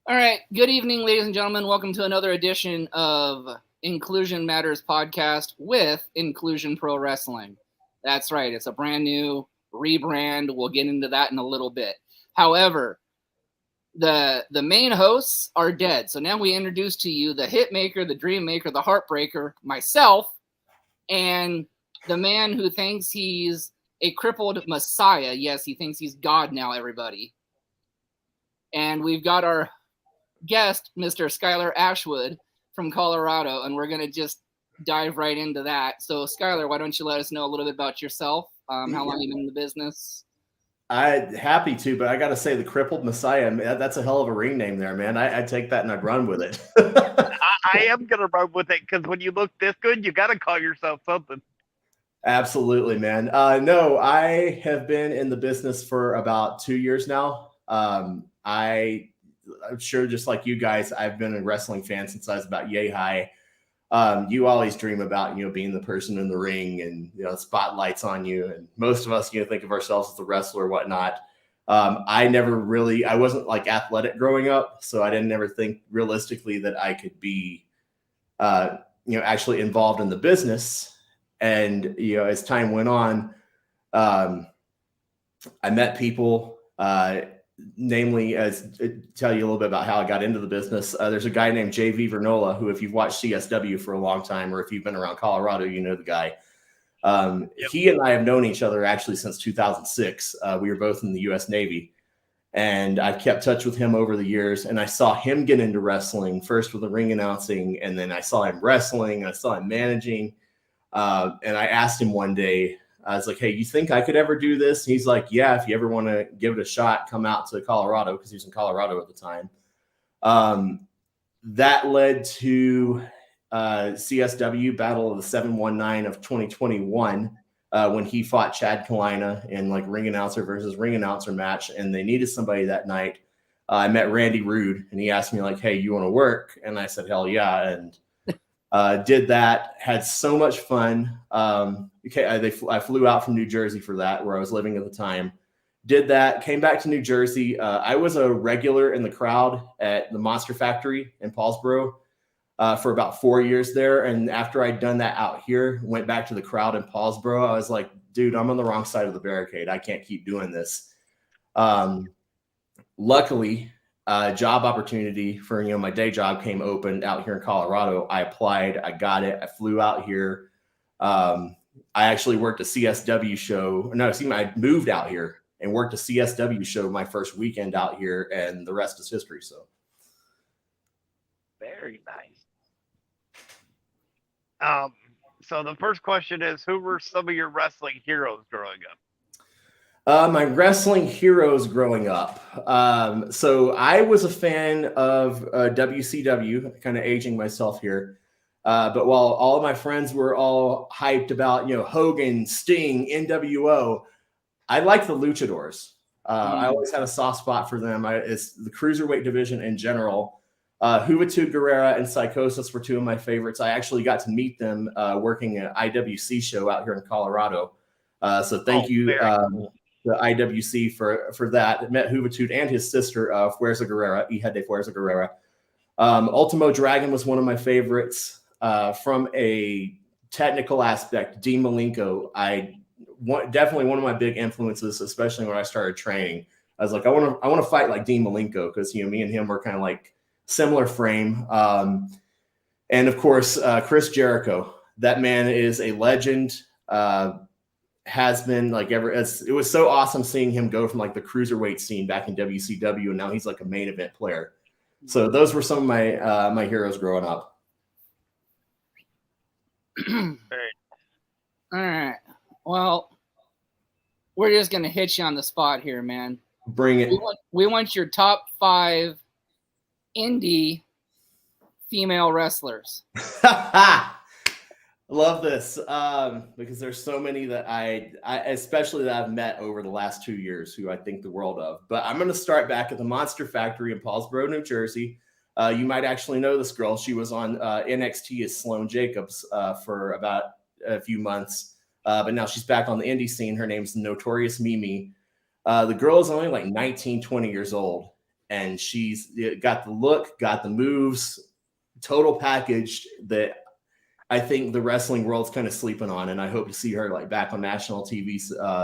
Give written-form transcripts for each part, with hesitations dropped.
All right. Good evening, ladies and gentlemen. Welcome to another edition of Inclusion Matters podcast with Inclusion Pro Wrestling. That's right. It's a brand new rebrand. We'll get into that in a little bit. However, the main hosts are dead. So now we introduce to you the hit maker, the dream maker, the heartbreaker, myself, and the man who thinks he's a crippled messiah. Yes, he thinks he's God now, everybody. And we've got our guest, Mr. Schlar Ashwood from Colorado, and we're going to just dive right into that. So, Schlar, why don't you let us know a little bit about yourself? How long you've been in the business? I'm happy to, but I got to say the crippled messiah, that's a hell of a ring name there, man. I'd take that and I'd run with it. I am going to run with it because when you look this good, you got to call yourself something. Absolutely, man. No, I have been in the business for about 2 years now. I'm sure just like you guys, I've been a wrestling fan since I was about yay high. You always dream about, being the person in the ring and, spotlights on you. And most of us, think of ourselves as the wrestler or whatnot. I wasn't like athletic growing up. So I didn't ever think realistically that I could be, actually involved in the business. And, as time went on, I met people, namely, tell you a little bit about how I got into the business. There's a guy named J.V. Vernola, who, if you've watched CSW for a long time, or if you've been around Colorado, you know the guy. Yep. He and I have known each other actually since 2006. We were both in the U.S. Navy, and I've kept touch with him over the years. And I saw him get into wrestling first with the ring announcing, and then I saw him wrestling. I saw him managing, and I asked him one day. I was like, hey, you think I could ever do this? And he's like, yeah, if you ever want to give it a shot, come out to Colorado, because he was in Colorado at the time. That led to CSW Battle of the 719 of 2021 when he fought Chad Kalina in like ring announcer versus ring announcer match, and they needed somebody that night. I met Randy Rude, and he asked me like, hey, you want to work? And I said, hell yeah. And did that, had so much fun. I flew out from New Jersey for that, where I was living at the time. Did that, came back to New Jersey. I was a regular in the crowd at the Monster Factory in Paulsboro for about 4 years there. And after I'd done that out here, went back to the crowd in Paulsboro. I was like, dude, I'm on the wrong side of the barricade. I can't keep doing this. Luckily, job opportunity for my day job came open out here in Colorado. I applied, I got it, I flew out here. I actually worked a CSW show. No, I moved out here and worked a CSW show my first weekend out here, and the rest is history. So very nice. So the first question is, who were some of your wrestling heroes growing up? My wrestling heroes growing up. So I was a fan of WCW, kind of aging myself here. But while all of my friends were all hyped about, Hogan, Sting, NWO, I like the Luchadors. I always had a soft spot for them. It's the cruiserweight division in general. Juventud Guerrera and Psychosis were two of my favorites. I actually got to meet them working an IWC show out here in Colorado. So thank you. The IWC for that. I met Juventud and his sister, Fuerza Guerrera, Hija de Fuerza Guerrera. Ultimo Dragon was one of my favorites. From a technical aspect, Dean Malenko, definitely one of my big influences, especially when I started training. I was like, I want to fight like Dean Malenko, because me and him were kind of like similar frame. And of course, Chris Jericho. That man is a legend. Has been like ever. It was so awesome seeing him go from like the cruiserweight scene back in WCW, and now he's like a main event player. So those were some of my my heroes growing up. All right. Well, we're just gonna hit you on the spot here, man. Bring it. We want your top 5 indie female wrestlers. Love this because there's so many that I especially that I've met over the last 2 years who I think the world of. But I'm going to start back at the Monster Factory in Paulsboro, New Jersey. You might actually know this girl. She was on NXT as Sloane Jacobs for about a few months. But now she's back on the indie scene. Her name's Notorious Mimi. The girl is only like 19, 20 years old. and she's got the look, got the moves, total package that I think the wrestling world's kind of sleeping on, and I hope to see her like back on national TV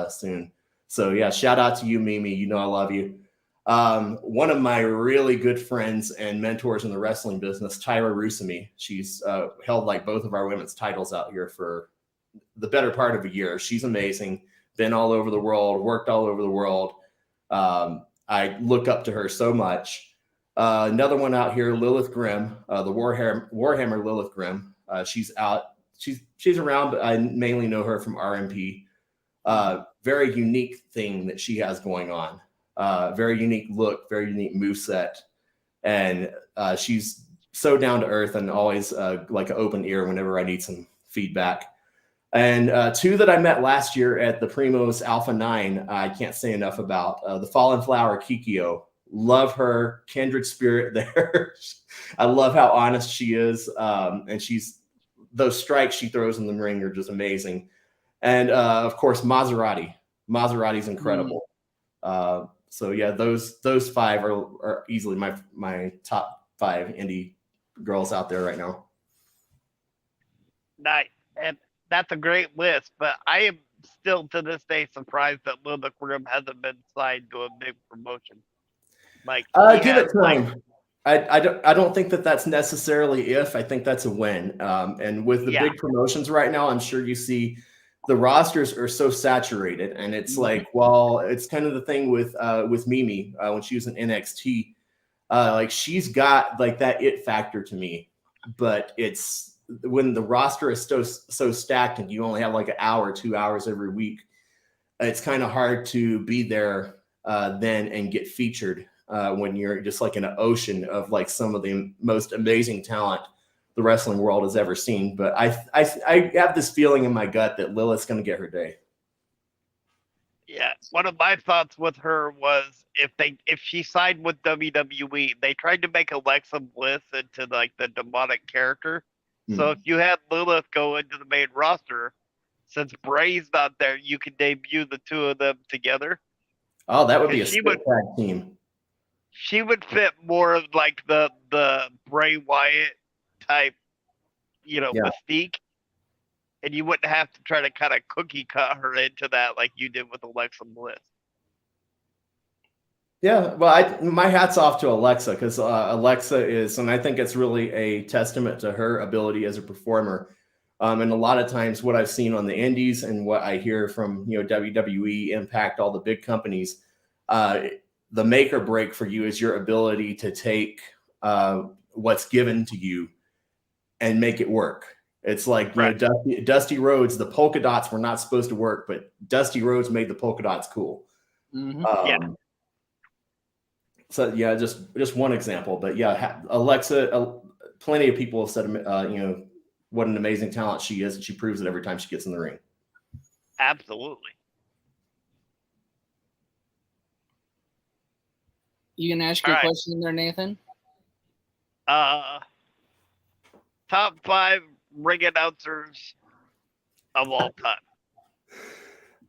soon. So yeah, shout out to you, Mimi. You know I love you. One of my really good friends and mentors in the wrestling business, Tyra Rusamy. She's held like both of our women's titles out here for the better part of a year. She's amazing. Been all over the world, worked all over the world. I look up to her so much. Another one out here, Lilith Grimm, the Warhammer Lilith Grimm. She's out. She's around, but I mainly know her from RMP. Very unique thing that she has going on. Very unique look, very unique moveset. And she's so down to earth and always like an open ear whenever I need some feedback. And two that I met last year at the Primos Alpha 9, I can't say enough about. The Fallen Flower, Kikyo. Love her, kindred spirit there. I love how honest she is. And those strikes she throws in the ring are just amazing. And of course, Maserati. Maserati's incredible. So yeah, those five are easily my top 5 indie girls out there right now. Nice. And that's a great list, but I am still to this day surprised that Lilith Grimm hasn't been signed to a big promotion. Like, give it time. I don't think that's necessarily if. I think that's a when. And with the big promotions right now, I'm sure you see the rosters are so saturated, and it's like, well, it's kind of the thing with Mimi when she was in NXT. Like she's got like that it factor to me, but it's when the roster is so stacked and you only have like an hour, 2 hours every week, it's kind of hard to be there then and get featured when you're just like in an ocean of like some of the most amazing talent the wrestling world has ever seen. But I have this feeling in my gut that Lilith's going to get her day. Yeah, one of my thoughts with her was if she signed with WWE, they tried to make Alexa Bliss into like the demonic character. So if you had Lilith go into the main roster, since Bray's not there, you could debut the two of them together. Oh, that would be a tag team. She would fit more of like the Bray Wyatt type, mystique. And you wouldn't have to try to kind of cookie cut her into that like you did with Alexa Bliss. Yeah, well, my hat's off to Alexa because Alexa is, and I think it's really a testament to her ability as a performer. And a lot of times what I've seen on the indies and what I hear from, WWE, Impact, all the big companies, the make or break for you is your ability to take what's given to you and make it work. It's like, Dusty Rhodes, the polka dots were not supposed to work, but Dusty Rhodes made the polka dots cool. So yeah, just one example, but yeah, Alexa, plenty of people have said, what an amazing talent she is, and she proves it every time she gets in the ring. Absolutely. You can ask your question there, Nathan? Top 5 ring announcers of all time.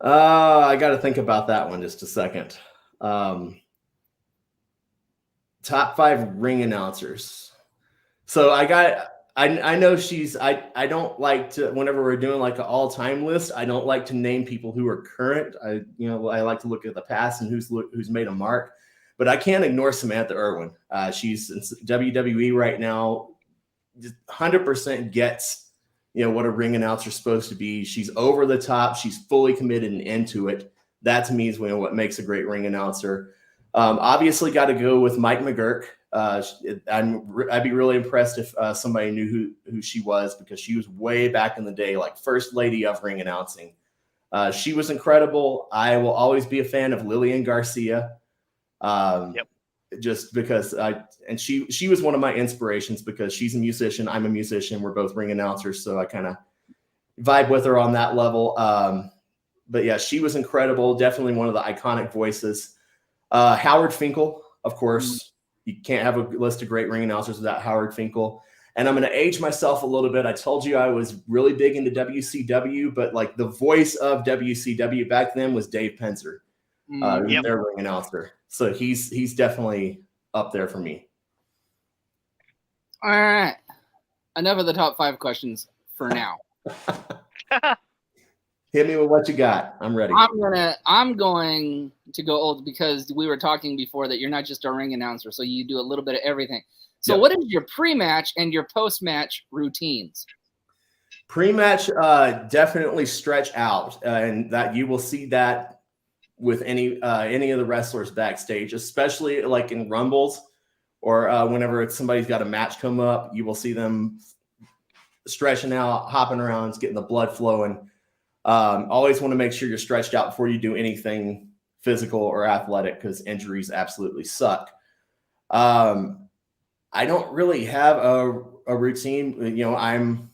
I got to think about that one just a second. Top 5 ring announcers. So I know I don't like to, whenever we're doing like an all-time list, I don't like to name people who are current. I like to look at the past and who's made a mark, but I can't ignore Samantha Irwin. She's in WWE right now. Just 100% gets, what a ring announcer is supposed to be. She's over the top. She's fully committed and into it. That to me is what makes a great ring announcer. Obviously got to go with Mike McGurk. I'd be really impressed if somebody knew who she was, because she was way back in the day, like first lady of ring announcing. She was incredible. I will always be a fan of Lillian Garcia. Just because she was one of my inspirations, because she's a musician. I'm a musician. We're both ring announcers. So I kind of vibe with her on that level. But yeah, she was incredible. Definitely one of the iconic voices. Howard Finkel, of course. You can't have a list of great ring announcers without Howard Finkel. And I'm going to age myself a little bit. I told you I was really big into WCW, but like the voice of WCW back then was Dave Penzer, their ring announcer. So he's definitely up there for me. All right. Enough of the top 5 questions for now. Hit me with what you got. I'm ready. I'm going to go old because we were talking before that you're not just a ring announcer, so you do a little bit of everything. So Yep. What is your pre-match and your post-match routines? Pre-match, definitely stretch out, and that you will see that with any of the wrestlers backstage, especially like in rumbles or whenever somebody's got a match come up, you will see them stretching out, hopping around, getting the blood flowing. Always want to make sure you're stretched out before you do anything physical or athletic because injuries absolutely suck. I don't really have a routine. You know, I'm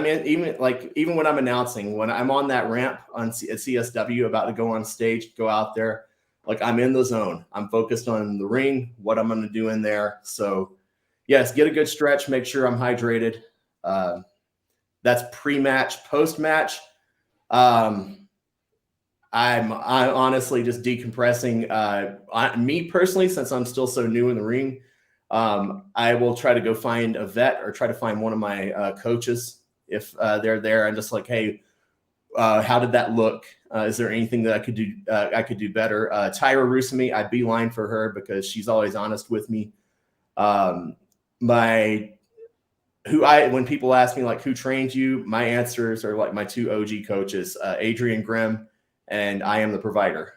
in, even when I'm announcing, when I'm on that ramp at CSW about to go on stage, go out there, like I'm in the zone. I'm focused on the ring, what I'm going to do in there. So yes, get a good stretch, make sure I'm hydrated. That's pre-match. Post-match, I'm honestly just decompressing. Me personally, since I'm still so new in the ring, I will try to go find a vet or try to find one of my coaches if they're there. I'm just like, hey, how did that look? Is there anything that I could do? I could do better. Tyra Rusumi, I beeline for her because she's always honest with me. When people ask me like who trained you, my answers are like my 2 OG coaches, Adrian Grimm, and I am the provider.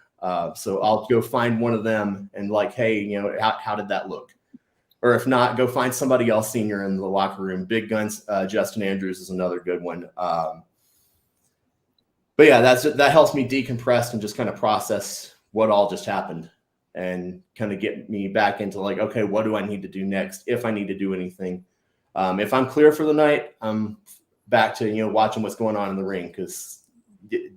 So I'll go find one of them and like, hey, you know, how did that look? Or if not, go find somebody else senior in the locker room. Big Guns, Justin Andrews is another good one. But yeah, that helps me decompress and just kind of process what all just happened and kind of get me back into like, okay, what do I need to do next if I need to do anything? If I'm clear for the night, I'm back to, you know, watching what's going on in the ring because, you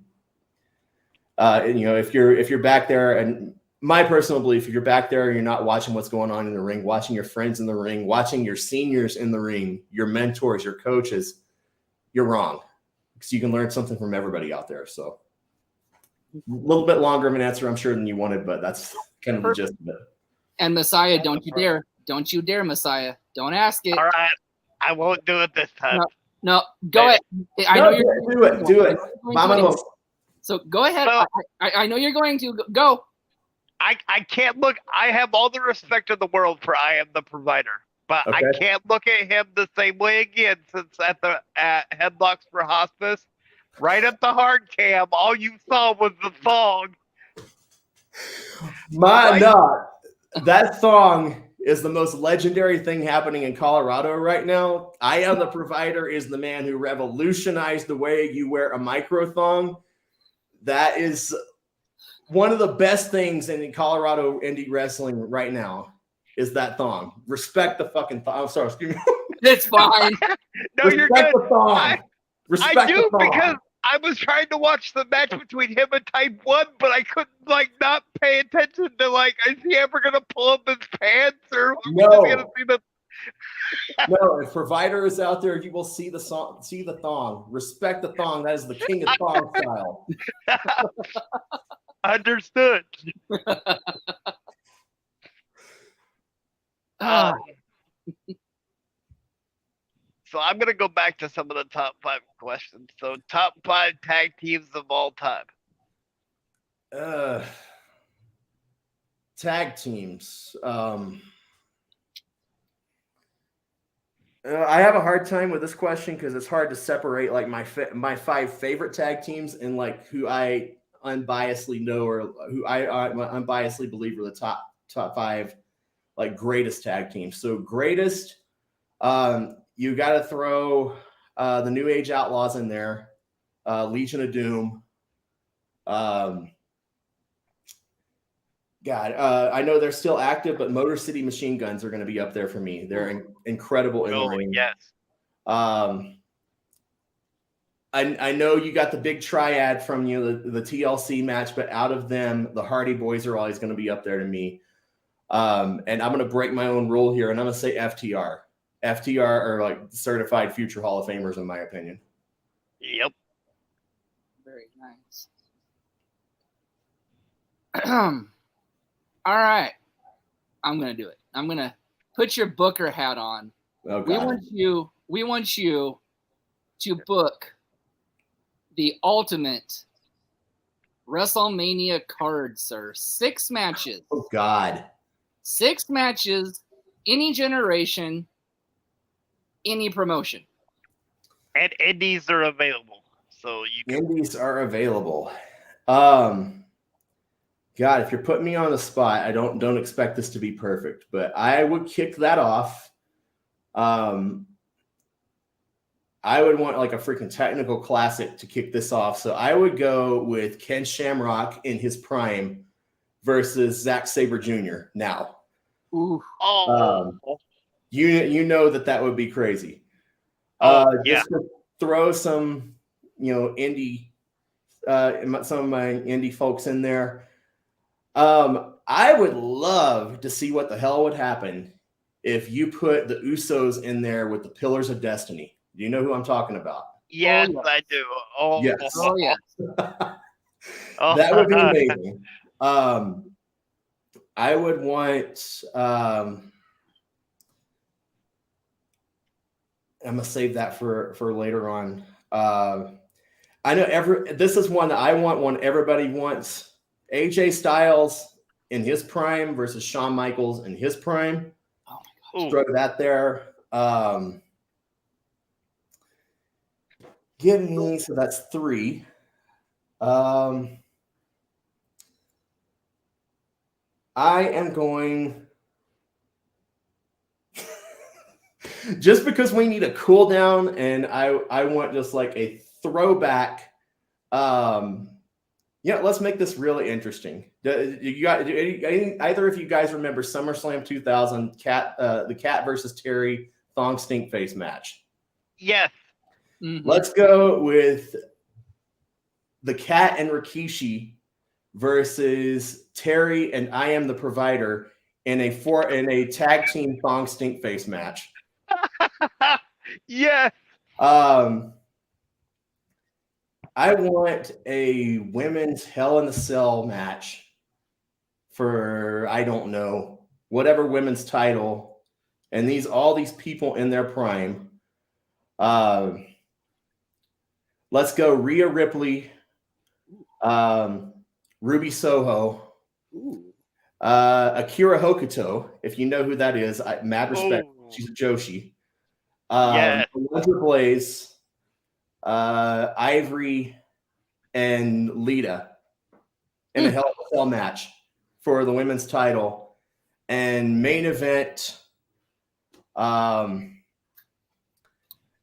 know, if you're back there, and my personal belief, if you're back there and you're not watching what's going on in the ring, watching your friends in the ring, watching your seniors in the ring, your mentors, your coaches, you're wrong because you can learn something from everybody out there. So a little bit longer of an answer, I'm sure, than you wanted, but that's kind of the gist of it. And Messiah, don't you dare, Messiah. Don't ask it. All right. I won't do it this time. No, go ahead. I know you're do it. Vamos. So go ahead. So, I know you're going to go. I can't look. I have all the respect in the world for I am the provider, but Okay. I can't look at him the same way again since at Headlocks for Hospice, right at the hard cam, all you saw was the thong. That thong is the most legendary thing happening in Colorado right now. I am the provider is the man who revolutionized the way you wear a micro thong. That is one of the best things in Colorado indie wrestling right now is that thong. Respect the fucking thong. I'm sorry, excuse me. It's fine. No, you're good. The thong. I do because I was trying to watch the match between him and Type 1, but I couldn't not pay attention to is he ever gonna pull up his pants or gonna see the No, if provider is out there, you will see the thong. Respect the thong. That is the king of thong style. Understood. So I'm going to go back to some of the top 5 questions. So top 5 tag teams of all time. Tag teams. I have a hard time with this question because it's hard to separate like my 5 favorite tag teams and like who I unbiasedly know or who I unbiasedly believe are the top 5 like greatest tag teams. So greatest, you got to throw the New Age Outlaws in there, Legion of Doom. I know they're still active, but Motor City Machine Guns are going to be up there for me. They're incredible in the ring. Yes. I know you got the big triad from the TLC match, but out of them, the Hardy Boys are always going to be up there to me. And I'm going to break my own rule here, and I'm going to say FTR. FTR are like certified future Hall of Famers, in my opinion. Yep. Very nice. All right. I'm going to do it. put your Booker hat on. Oh, We want you to book the ultimate WrestleMania card, sir. 6 matches. Oh, God. 6 matches, any generation, any promotion. And indies are available. So you can Indies are available. God, if you're putting me on the spot, I don't expect this to be perfect, but I would kick that off. I would want like a freaking technical classic to kick this off. So I would go with Ken Shamrock in his prime versus Zack Sabre Jr. now. Ooh. You know that would be crazy. Just to throw some, indie, some of my indie folks in there. I would love to see what the hell would happen if you put the Usos in there with the Pillars of Destiny. Do you know who I'm talking about? Yes, I do. Oh, yes. Oh, yeah. That would be amazing. I would want. I'm gonna save that for later on. I know this is one that I want. One everybody wants. AJ Styles in his prime versus Shawn Michaels in his prime. Oh my gosh. Throw that there. Give me, so that's 3. I am going just because we need a cool down, and I want just like a throwback. Let's make this really interesting. Either of you guys remember SummerSlam 2000 the Cat versus Terry Thong Stink Face match? Yes. Mm-hmm. Let's go with the Cat and Rikishi versus Terry and I Am the Provider in a tag team Thong Stink Face match. Yes. I want a women's Hell in a Cell match for, I don't know, whatever women's title, and all these people in their prime. Let's go Rhea Ripley, Ruby Soho, Akira Hokuto, if you know who that is. Mad respect. She's a Joshi. Yes. Alundra Blaze, Ivory, and Lita in a Hell in a Cell match for the women's title. And main event, I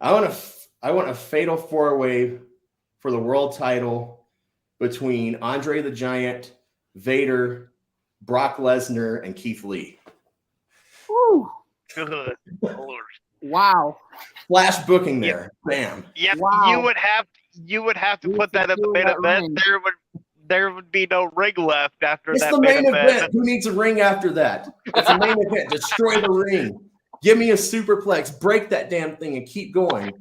want a fatal 4-way for the world title between Andre the Giant, Vader, Brock Lesnar, and Keith Lee. Woo. Good Lord. Wow. Flash booking there. Bam. Yep. Wow. You would have to put that in the main event. There would be no ring left after it's that. It's the main event. Who needs a ring after that? It's a main event. Destroy the ring. Give me a superplex. Break that damn thing and keep going.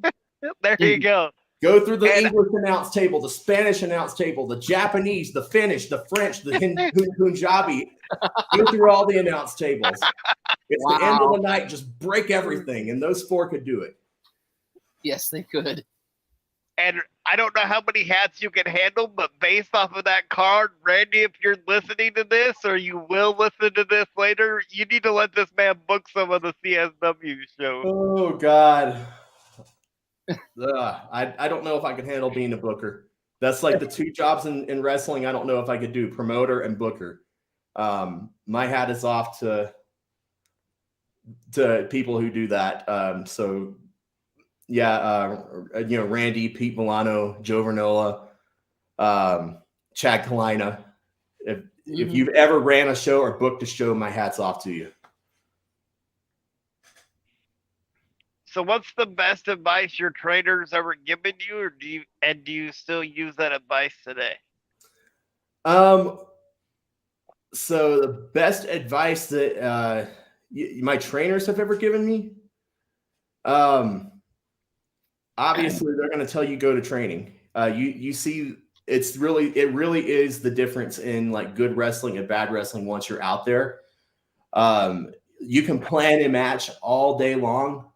There you go. Go through the English announce table, the Spanish announce table, the Japanese, the Finnish, the French, the Punjabi. Go through all the announce tables. It's the end of the night. Just break everything, and those 4 could do it. Yes, they could. And I don't know how many hats you can handle, but based off of that card, Randy, if you're listening to this or you will listen to this later, you need to let this man book some of the CSW shows. Oh, God. I don't know if I can handle being a booker. That's like the 2 jobs in wrestling I don't know if I could do, promoter and booker. My hat is off to people who do that. Randy, Pete Milano, Joe Vernola, Chad Kalina. If you've ever ran a show or booked a show, my hat's off to you. So what's the best advice your trainers ever given you, or do you still use that advice today? So the best advice that my trainers have ever given me, obviously they're going to tell you go to training. You see, it really is the difference in like good wrestling and bad wrestling once you're out there. you can plan a match all day long,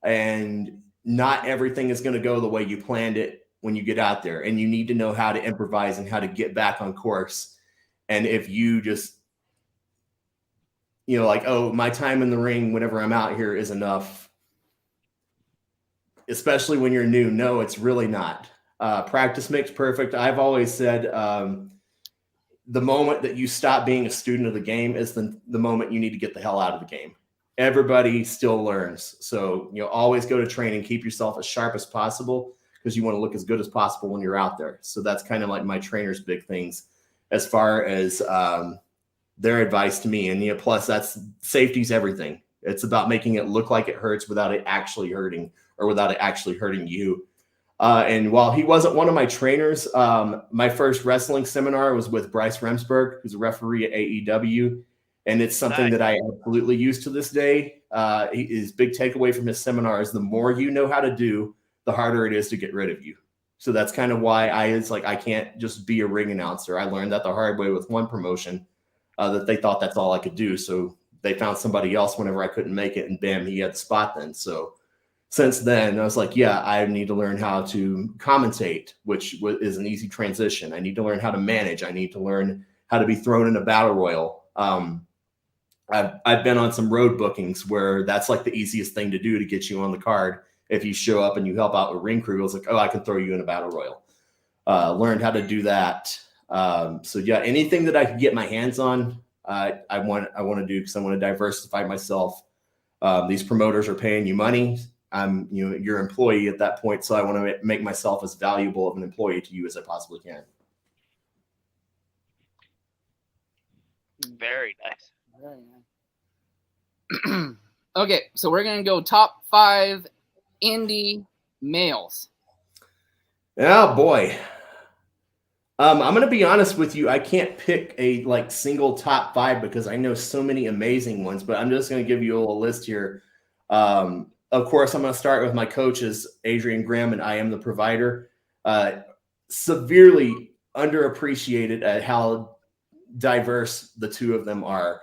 and not everything is going to go the way you planned it when you get out there. And you need to know how to improvise and how to get back on course. And if you just, like, oh, my time in the ring whenever I'm out here is enough, especially when you're new, no, it's really not. Practice makes perfect. I've always said the moment that you stop being a student of the game is the moment you need to get the hell out of the game. Everybody still learns. So, always go to training, keep yourself as sharp as possible, because you want to look as good as possible when you're out there. So that's kind of like my trainer's big things as far as their advice to me. And plus that's safety's everything. It's about making it look like it hurts without it actually hurting, or without it actually hurting you. And while he wasn't one of my trainers, my first wrestling seminar was with Bryce Remsburg, who's a referee at AEW. And it's something that I absolutely use to this day. His big takeaway from his seminar is the more you know how to do, the harder it is to get rid of you. So that's kind of why I can't just be a ring announcer. I learned that the hard way with one promotion, that they thought that's all I could do. So they found somebody else whenever I couldn't make it, and bam, he had the spot then. So since then, I was like, yeah, I need to learn how to commentate, which is an easy transition. I need to learn how to manage. I need to learn how to be thrown in a battle royal. I've been on some road bookings where that's like the easiest thing to do to get you on the card. If you show up and you help out with ring crew, it's like, oh, I can throw you in a battle royal. Learned how to do that. So yeah, anything that I can get my hands on, I want to do, because I want to diversify myself. These promoters are paying you money. I'm, your employee at that point. So I want to make myself as valuable of an employee to you as I possibly can. Very nice. Very nice. Okay, so we're going to go top 5 indie males. Oh boy. I'm going to be honest with you. I can't pick a single top 5 because I know so many amazing ones, but I'm just going to give you a little list here. Of course, I'm going to start with my coaches, Adrian Grimm and I Am the Provider. Severely underappreciated at how diverse the two of them are.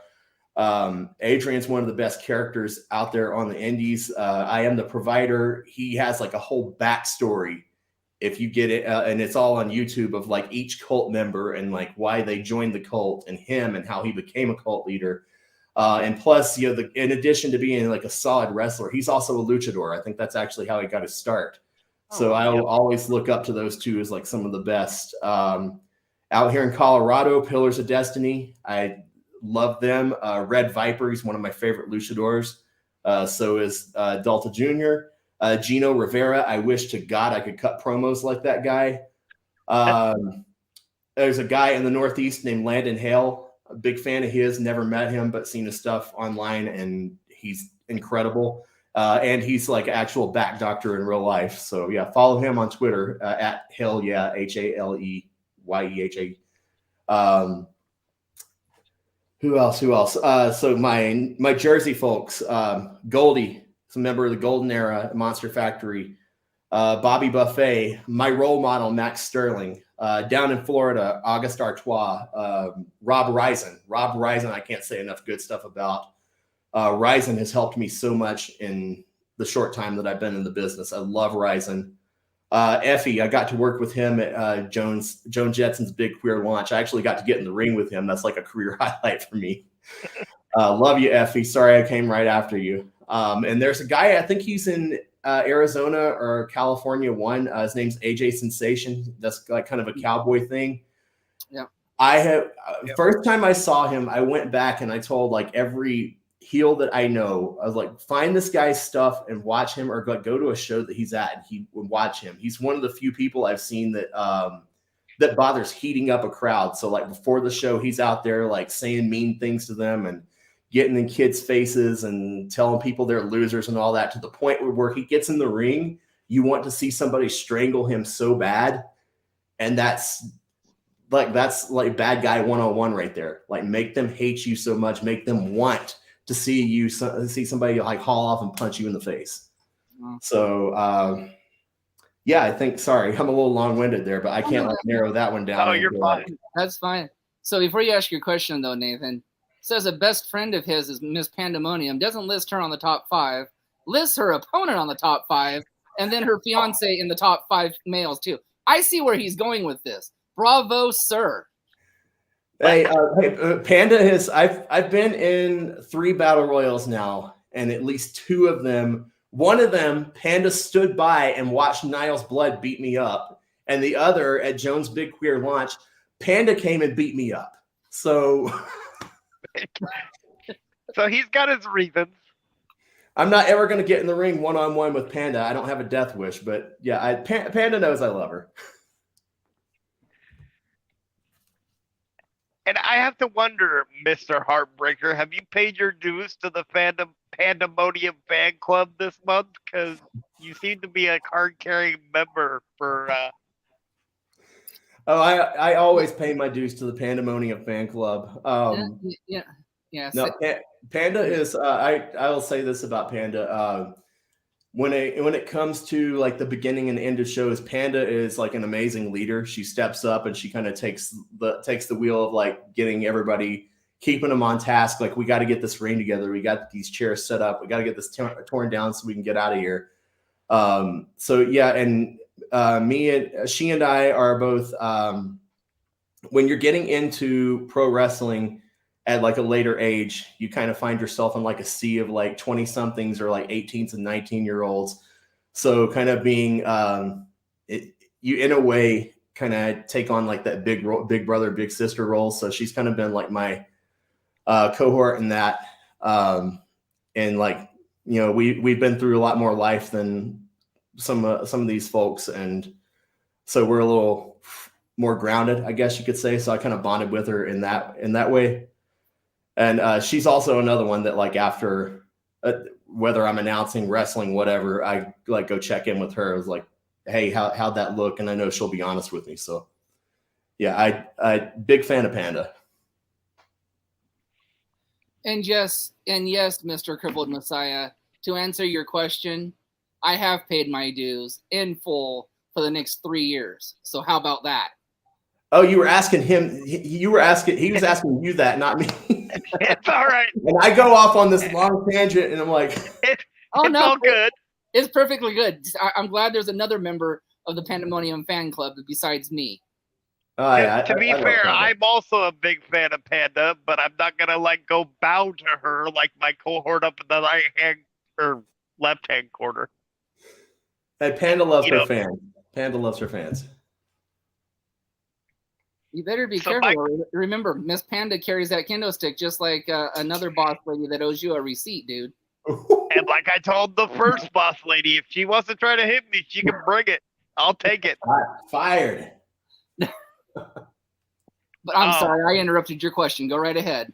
Adrian's one of the best characters out there on the indies. I Am the Provider. He has a whole backstory, if you get it, and it's all on YouTube, of each cult member and why they joined the cult, and him and how he became a cult leader. And plus, in addition to being a solid wrestler, he's also a luchador. I think that's actually how he got his start. So I'll always look up to those two as some of the best. Out here in Colorado, Pillars of Destiny. I love them. Red Viper, he's one of my favorite luchadors. So is Delta Jr. Gino Rivera. I wish to God I could cut promos like that guy. There's a guy in the Northeast named Landon Hale. A big fan of his, never met him, but seen his stuff online, and he's incredible. And he's actual back doctor in real life. So yeah, follow him on Twitter at Hale, yeah, HALEYEHA. Who else? So my Jersey folks, Goldie, is a member of the Golden Era, Monster Factory. Bobby Buffet, my role model, Max Sterling. Down in Florida, August Artois, Rob Risen, I can't say enough good stuff about. Risen has helped me so much in the short time that I've been in the business. I love Risen. Effie, I got to work with him at Joan Jetson's big queer launch. I actually got to get in the ring with him. That's a career highlight for me. Love you, Effie. Sorry I came right after you. And there's a guy, I think he's in Arizona or California one. His name's AJ Sensation. That's kind of a cowboy thing. Yeah. First time I saw him, I went back and I told every heel that I know, I was find this guy's stuff and watch him, or go to a show that he's at and he would watch him. He's one of the few people I've seen that that bothers heating up a crowd. So before the show, he's out there saying mean things to them and getting in kids' faces and telling people they're losers and all that, to the point where he gets in the ring, you want to see somebody strangle him so bad. And that's bad guy 101 right there. Make them hate you so much, make them want to see somebody haul off and punch you in the face. So yeah, I think, sorry, I'm a little long-winded there, but I can't narrow that one down. Oh, you're fine. That's fine. So before you ask your question though, Nathan, says a best friend of his is Miss Pandemonium, doesn't list her on the top 5, lists her opponent on the top 5, and then her fiance in the top 5 males too. I see where he's going with this. Bravo, sir. Hey, Panda has. I've been in 3 battle royals now, and at least 2 of them. One of them, Panda stood by and watched Niles Blood beat me up, and the other at Jones Big Queer launch, Panda came and beat me up. So, so he's got his reasons. I'm not ever going to get in the ring one-on-one with Panda. I don't have a death wish, but yeah, Panda knows I love her. And I have to wonder, Mr. Heartbreaker, have you paid your dues to the Pandemonium fan club this month? Because you seem to be a card-carrying member for... Oh, I always pay my dues to the Pandemonium fan club. Yeah. No, Panda is. I will say this about Panda. When it comes to like the beginning and end of shows, Panda is like an amazing leader. She steps up and she kind of takes the wheel of like getting everybody, keeping them on task. Like, we got to get this ring together. We got these chairs set up. We got to get this torn down so we can get out of here. So yeah, and she and I are both. When you're getting into pro wrestling at like a later age, you kind of find yourself in like a sea of like 20 somethings or like 18s and 19-year-olds. So kind of being, you in a way kind of take on like that big brother, big sister role. So she's kind of been like my cohort in that. And like, you know, we've been through a lot more life than some of these folks. And so we're a little more grounded, I guess you could say. So I kind of bonded with her in that way. And she's also another one that like after whether I'm announcing wrestling, whatever, I like go check in with her. I was like, hey, how'd that look? And I know she'll be honest with me. So yeah, I big fan of Panda. And yes, Mr. Crippled Messiah, to answer your question, I have paid my dues in full for the next 3 years. So how about that? Oh, you were asking him. He was asking you that, not me. It's all right. And I go off on this long tangent, and I'm like, it's all good. It's perfectly good. I'm glad there's another member of the Pandemonium fan club besides me. Oh, yeah, to be fair, I'm also a big fan of Panda, but I'm not gonna like go bow to her like my cohort up in the right hand or left hand corner. Hey, Panda loves her fans. Panda loves her fans. You better be careful. Remember, Miss Panda carries that kendo stick just like another boss lady that owes you a receipt, dude. And like I told the first boss lady, if she wants to try to hit me, she can bring it. I'll take it. Fired. But I'm sorry, I interrupted your question. Go right ahead.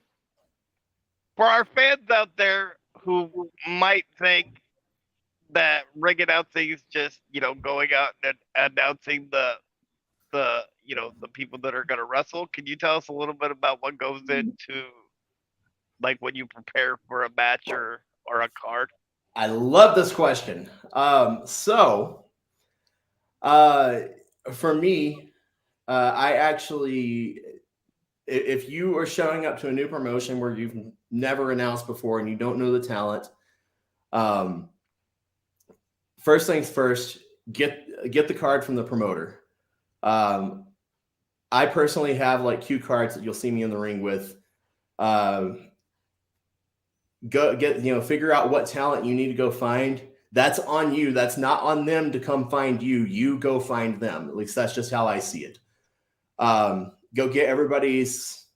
For our fans out there who might think that ring announcing is just, going out and announcing the people that are going to wrestle, can you tell us a little bit about what goes into like when you prepare for a match or a card? I love this question. For me, I actually, if you are showing up to a new promotion where you've never announced before and you don't know the talent, first things first, get the card from the promoter. I personally have like cue cards that you'll see me in the ring with. Figure out what talent you need to go find. That's on you. That's not on them to come find you. You go find them. At least that's just how I see it. Go get everybody's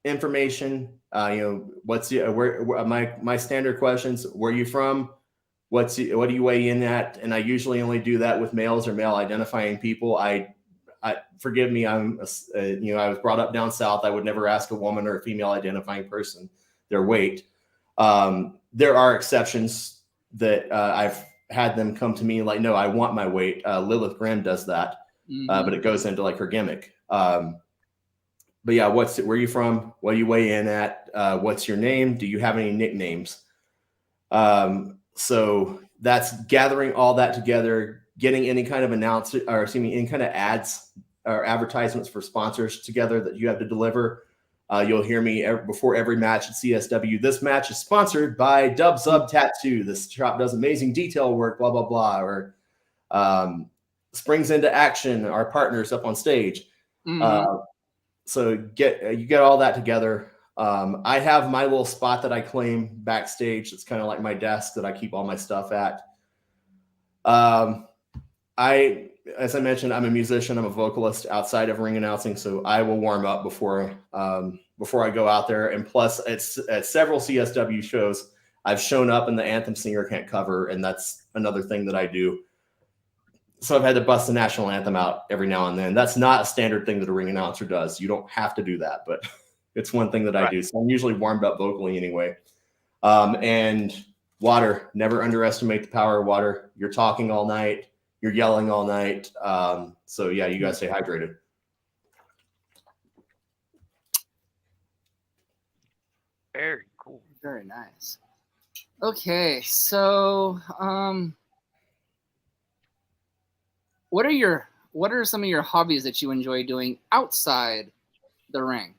information. What's my standard questions? Where are you from? What do you weigh in at? And I usually only do that with males or male identifying people. I forgive me. I was brought up down south. I would never ask a woman or a female identifying person their weight. There are exceptions that I've had them come to me like, no, I want my weight. Lilith Grimm does that, but it goes into like her gimmick. But yeah, where are you from? What do you weigh in at? What's your name? Do you have any nicknames? So that's gathering all that together, getting any kind of any kind of ads or advertisements for sponsors together that you have to deliver. You'll hear me before every match at CSW. This match is sponsored by Dubs Up Tattoo. This shop does amazing detail work, blah, blah, blah. Or Springs Into Action, our partners up on stage. So you get all that together. I have my little spot that I claim backstage. It's kind of like my desk that I keep all my stuff at. As I mentioned, I'm a musician. I'm a vocalist outside of ring announcing, so I will warm up before I go out there. And plus, it's at several CSW shows, I've shown up and the anthem singer can't cover, and that's another thing that I do. So I've had to bust the national anthem out every now and then. That's not a standard thing that a ring announcer does. You don't have to do that, but it's one thing that I do. So I'm usually warmed up vocally anyway. And water, never underestimate the power of water. You're talking all night. You're yelling all night. So yeah, you gotta stay hydrated. Very cool. Very nice. Okay, so what are some of your hobbies that you enjoy doing outside the ring?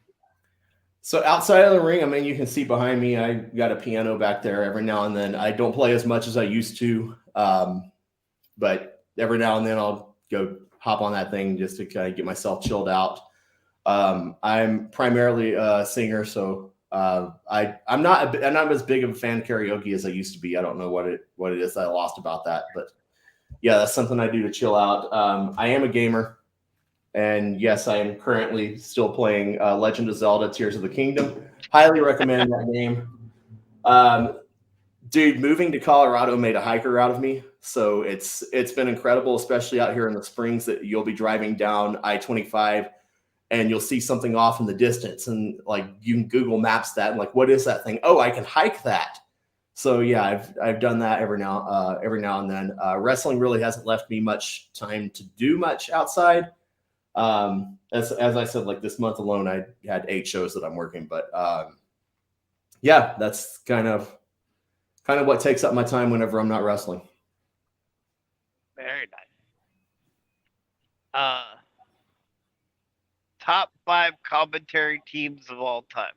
So outside of the ring, I mean, you can see behind me, I got a piano back there. Every now and then, I don't play as much as I used to, but every now and then I'll go hop on that thing just to kind of get myself chilled out. I'm primarily a singer, so I'm not as big of a fan of karaoke as I used to be. I don't know what it is that I lost about that, but yeah, that's something I do to chill out. I am a gamer, and yes, I am currently still playing Legend of Zelda: Tears of the Kingdom. Highly recommend that game. Dude, moving to Colorado made a hiker out of me, so it's been incredible, especially out here in the Springs, that you'll be driving down I-25 and you'll see something off in the distance, and like you can Google Maps that and like, what is that thing? Oh, I can hike that. So yeah, I've done that every now and then. Wrestling really hasn't left me much time to do much outside. As I said, like this month alone, I had 8 shows that I'm working, but yeah, that's kind of what takes up my time whenever I'm not wrestling. Very nice. Top 5 commentary teams of all time.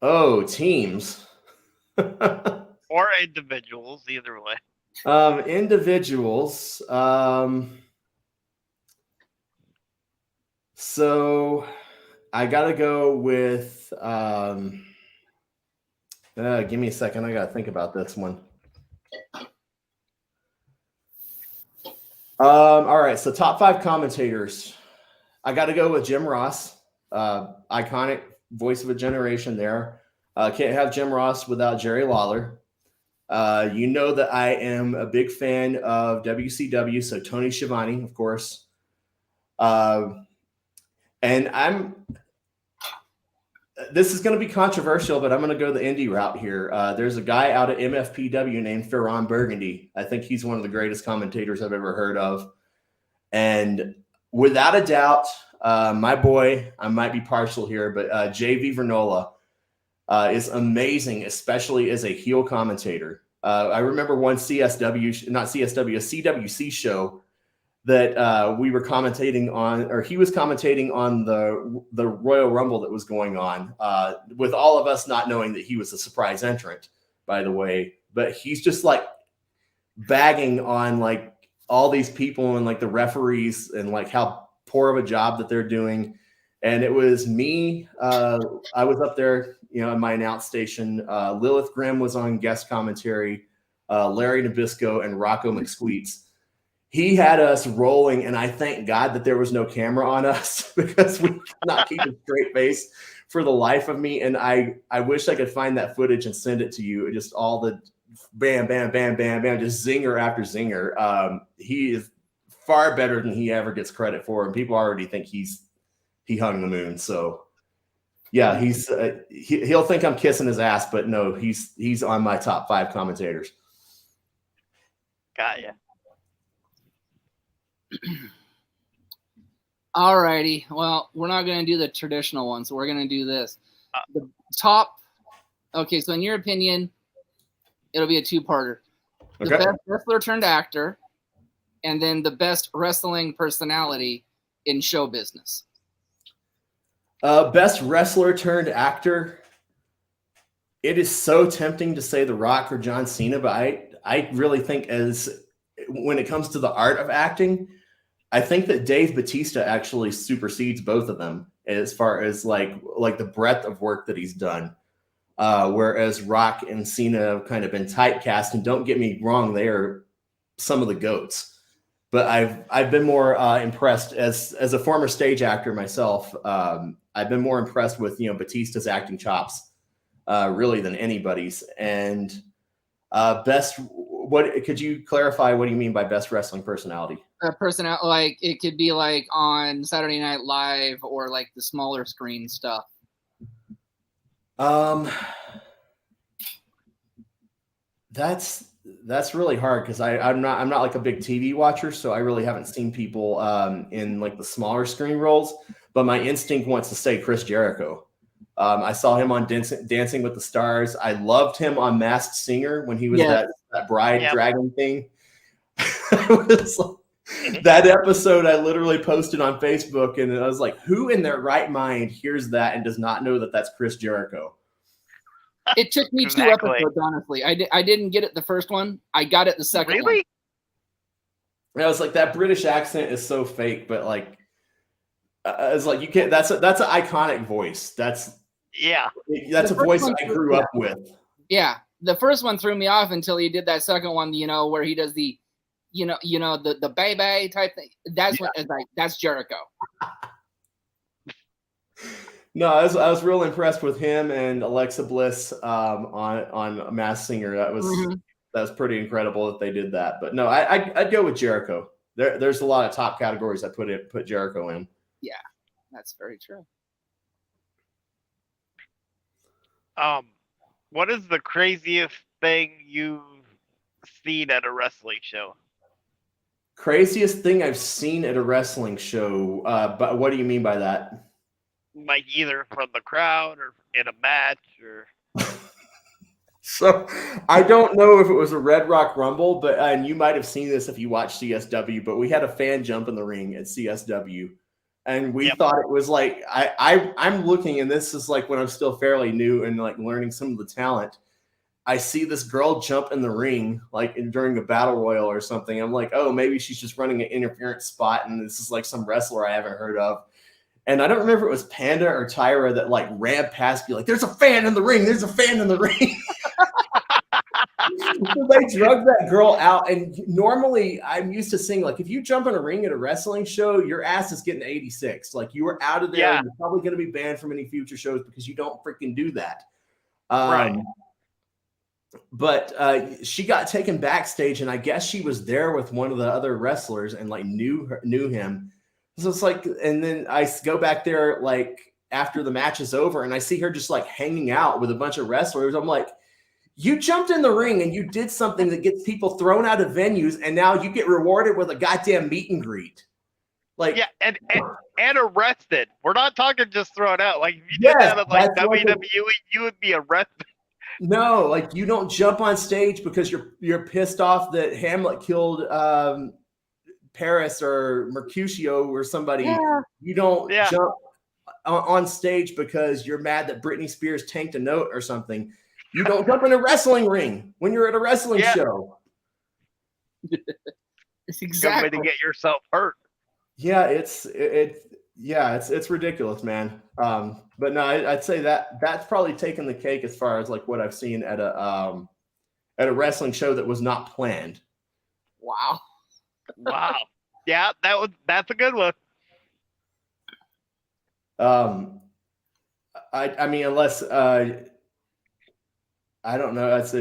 Oh, teams. Or individuals, either way. Individuals. So I gotta go with give me a second. I gotta think about this one. All right, so top 5 commentators. I gotta go with Jim Ross, iconic voice of a generation there. Can't have Jim Ross without Jerry Lawler. You know that I am a big fan of WCW, so Tony Schiavone, of course. And this is going to be controversial, but I'm going to go the indie route here. There's a guy out at MFPW named Ferron Burgundy. I think he's one of the greatest commentators I've ever heard of. And without a doubt, my boy, I might be partial here, but JV Vernola is amazing, especially as a heel commentator. I remember one CWC show that we were commentating on, or he was commentating on the Royal Rumble that was going on, with all of us not knowing that he was a surprise entrant, by the way. But he's just like bagging on like all these people and like the referees and like how poor of a job that they're doing. And it was me. I was up there, in my announce station. Lilith Grimm was on guest commentary. Larry Nabisco and Rocco McSqueets. He had us rolling, and I thank God that there was no camera on us because we could not keep a straight face for the life of me. And I wish I could find that footage and send it to you. Just all the bam, bam, bam, bam, bam, just zinger after zinger. He is far better than he ever gets credit for, and people already think he hung the moon. So yeah, he'll think I'm kissing his ass, but no, he's on my top 5 commentators. Got ya. All righty. Well, we're not going to do the traditional one, so we're going to do this. The top. Okay, so in your opinion, it'll be a 2-parter. The best wrestler turned actor, and then the best wrestling personality in show business. Best wrestler turned actor. It is so tempting to say The Rock or John Cena, but I really think when it comes to the art of acting, I think that Dave Bautista actually supersedes both of them as far as like the breadth of work that he's done. Whereas Rock and Cena have kind of been typecast, and don't get me wrong, they are some of the GOATs. But I've been more impressed as a former stage actor myself. I've been more impressed with Batista's acting chops, really, than anybody's. And best, what could you clarify? What do you mean by best wrestling personality? Like it could be like on Saturday Night Live or like the smaller screen stuff. That's really hard because I'm not like a big TV watcher, so I really haven't seen people in like the smaller screen roles. But my instinct wants to say Chris Jericho. I saw him on Dancing with the Stars. I loved him on Masked Singer when he was that bride dragon thing. That episode I literally posted on Facebook, and I was like, who in their right mind hears that and does not know that that's Chris Jericho? It took me 2 episodes, honestly. I didn't get it the first one. I got it the second one. Really? I was like, that British accent is so fake, but like, it's like you can't. That's an iconic voice. That's a voice I grew up with. Yeah, the first one threw me off until he did that second one. Where he does the, the baby type thing. That's what it's like. That's Jericho. No, I was real impressed with him and Alexa Bliss on Masked Singer. That was pretty incredible that they did that. But no, I'd go with Jericho. There's a lot of top categories I put Jericho in. Yeah, that's very true. What is the craziest thing you've seen at a wrestling show? Craziest thing I've seen at a wrestling show. But what do you mean by that? Like either from the crowd or in a match or. So I don't know if it was a Red Rock Rumble, but and you might have seen this if you watched CSW, but we had a fan jump in the ring at CSW. And we thought it was like I'm looking, and this is like when I'm still fairly new and like learning some of the talent. I see this girl jump in the ring like during a battle royal or something. I'm like, oh, maybe she's just running an interference spot, and this is like some wrestler I haven't heard of. And I don't remember if it was Panda or Tyra that like ran past me like, there's a fan in the ring. There's a fan in the ring. So they drug that girl out. And normally I'm used to seeing like, if you jump in a ring at a wrestling show, your ass is getting 86. Like you were out of there. Yeah. You're probably going to be banned from any future shows because you don't freaking do that. Right. But she got taken backstage, and I guess she was there with one of the other wrestlers and like knew him. So it's like, and then I go back there like after the match is over, and I see her just like hanging out with a bunch of wrestlers. I'm like, you jumped in the ring and you did something that gets people thrown out of venues, and now you get rewarded with a goddamn meet and greet. Like, yeah, and arrested. We're not talking just thrown out. Like if you did that at like WWE, you would be arrested. No, like you don't jump on stage because you're pissed off that Hamlet killed Paris or Mercutio or somebody. Yeah. You don't jump on stage because you're mad that Britney Spears tanked a note or something. You don't jump in a wrestling ring when you're at a wrestling show. It's exactly good way to get yourself hurt. Yeah, it's ridiculous, man. But no, I'd say that's probably taken the cake as far as like what I've seen at a wrestling show that was not planned. Wow. Wow. Yeah, that's a good one. I mean, unless I don't know. It's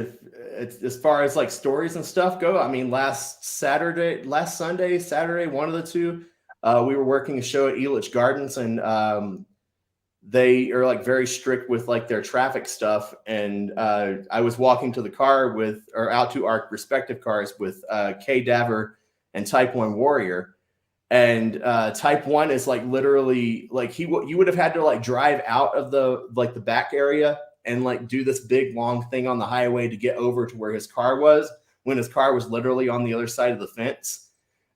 as far as like stories and stuff go. I mean, last Saturday, one of the two, we were working a show at Elitch Gardens, and they are like very strict with like their traffic stuff. And I was walking to the car out to our respective cars with Kay Daver and Type 1 Warrior. And Type 1 is like literally like you would have had to like drive out of the back area and like do this big long thing on the highway to get over to where his car was, when his car was literally on the other side of the fence.